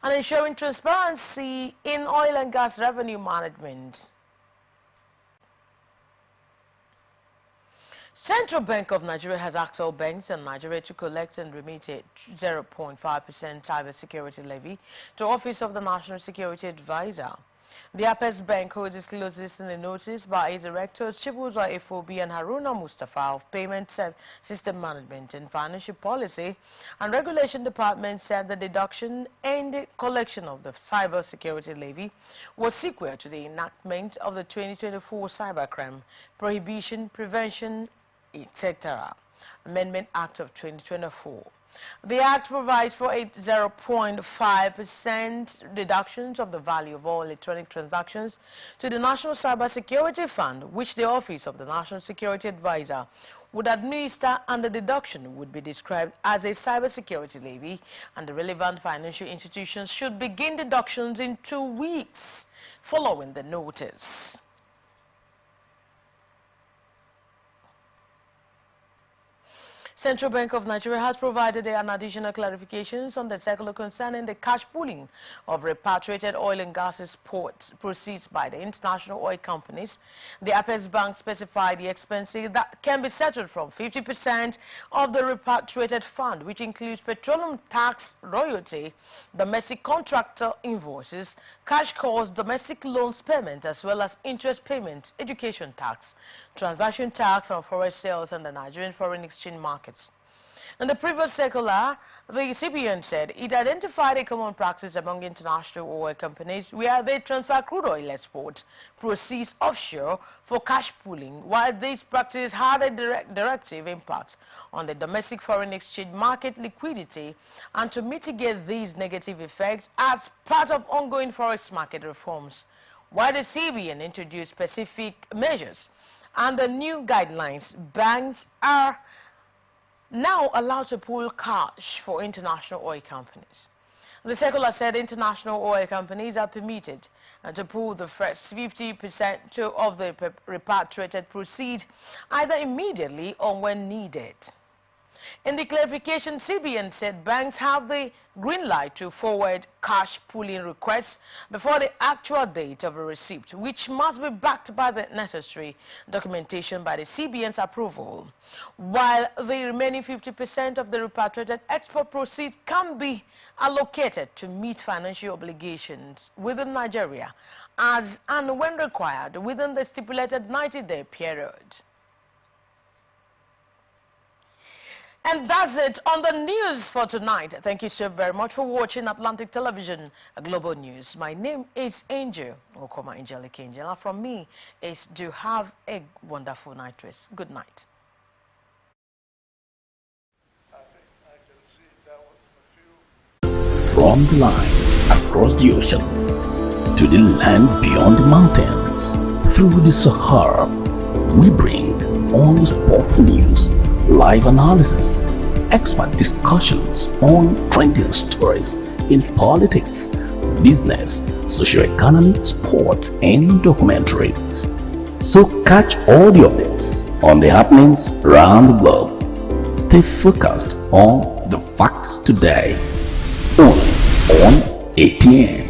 and ensuring transparency in oil and gas revenue management. Central Bank of Nigeria has asked all banks in Nigeria to collect and remit a 0.5% cybersecurity levy to Office of the National Security Advisor. The Apex Bank, who disclosed this in a notice by its directors Chibuzo Efobi and Haruna Mustafa of Payment System Management and Financial Policy and Regulation Department, said the deduction and collection of the cybersecurity levy was sequel to the enactment of the 2024 Cybercrime Prohibition, Prevention, etc. Amendment Act of 2024. The Act provides for a 0.5% deductions of the value of all electronic transactions to the National Cybersecurity Fund, which the Office of the National Security Advisor would administer, and the deduction would be described as a cybersecurity levy, and the relevant financial institutions should begin deductions in 2 weeks following the notice. Central Bank of Nigeria has provided an additional clarifications on the circular concerning the cash pooling of repatriated oil and gas export proceeds by the international oil companies. The Apex Bank specified the expenses that can be settled from 50% of the repatriated fund, which includes petroleum tax, royalty, domestic contractor invoices, cash calls, domestic loans payment, as well as interest payments, education tax, transaction tax on foreign sales, and the Nigerian foreign exchange markets. In the previous circular, the CBN said it identified a common practice among international oil companies where they transfer crude oil export proceeds offshore for cash pooling, while this practice had a directive impact on the domestic foreign exchange market liquidity, and to mitigate these negative effects as part of ongoing forex market reforms. While the CBN introduced specific measures and the new guidelines, banks are now allowed to pool cash for international oil companies. The circular said international oil companies are permitted to pool the first 50% of the repatriated proceeds either immediately or when needed. In the clarification, CBN said banks have the green light to forward cash pooling requests before the actual date of a receipt, which must be backed by the necessary documentation by the CBN's approval, while the remaining 50% of the repatriated export proceeds can be allocated to meet financial obligations within Nigeria as and when required within the stipulated 90-day period. And that's it on the news for tonight. Thank you so very much for watching Atlantic Television Global News. My name is Angel Okoma, Angelic Angel. And from me is to have a wonderful night rest. Good night. From the line across the ocean to the land beyond the mountains, through the Sahara, we bring all the sport news, live analysis, expert discussions on trending stories in politics, business, socio-economy, sports, and documentaries. So catch all the updates on the happenings around the globe. Stay focused on the fact today, only on ATN.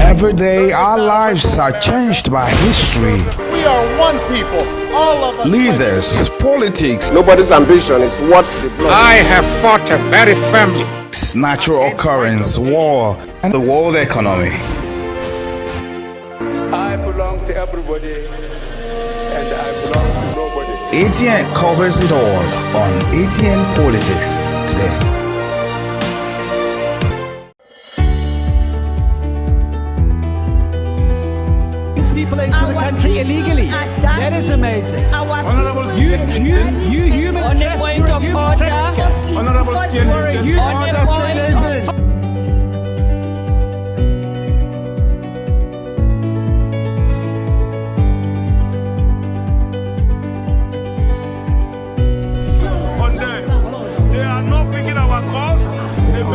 Every day, our lives are changed by history. We are one people, all of us. Leaders, politics. Nobody's ambition is what the blood. I have fought very firmly. Natural occurrence, war, and the world economy. I belong to everybody, and I belong to nobody. ATN covers it all on ATN Politics today. People into the country illegally. That is amazing. Honorable You human trafficker. Honorable You understand.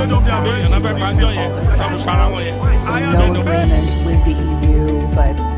Pakistan has been called a country. So no agreement with the EU, but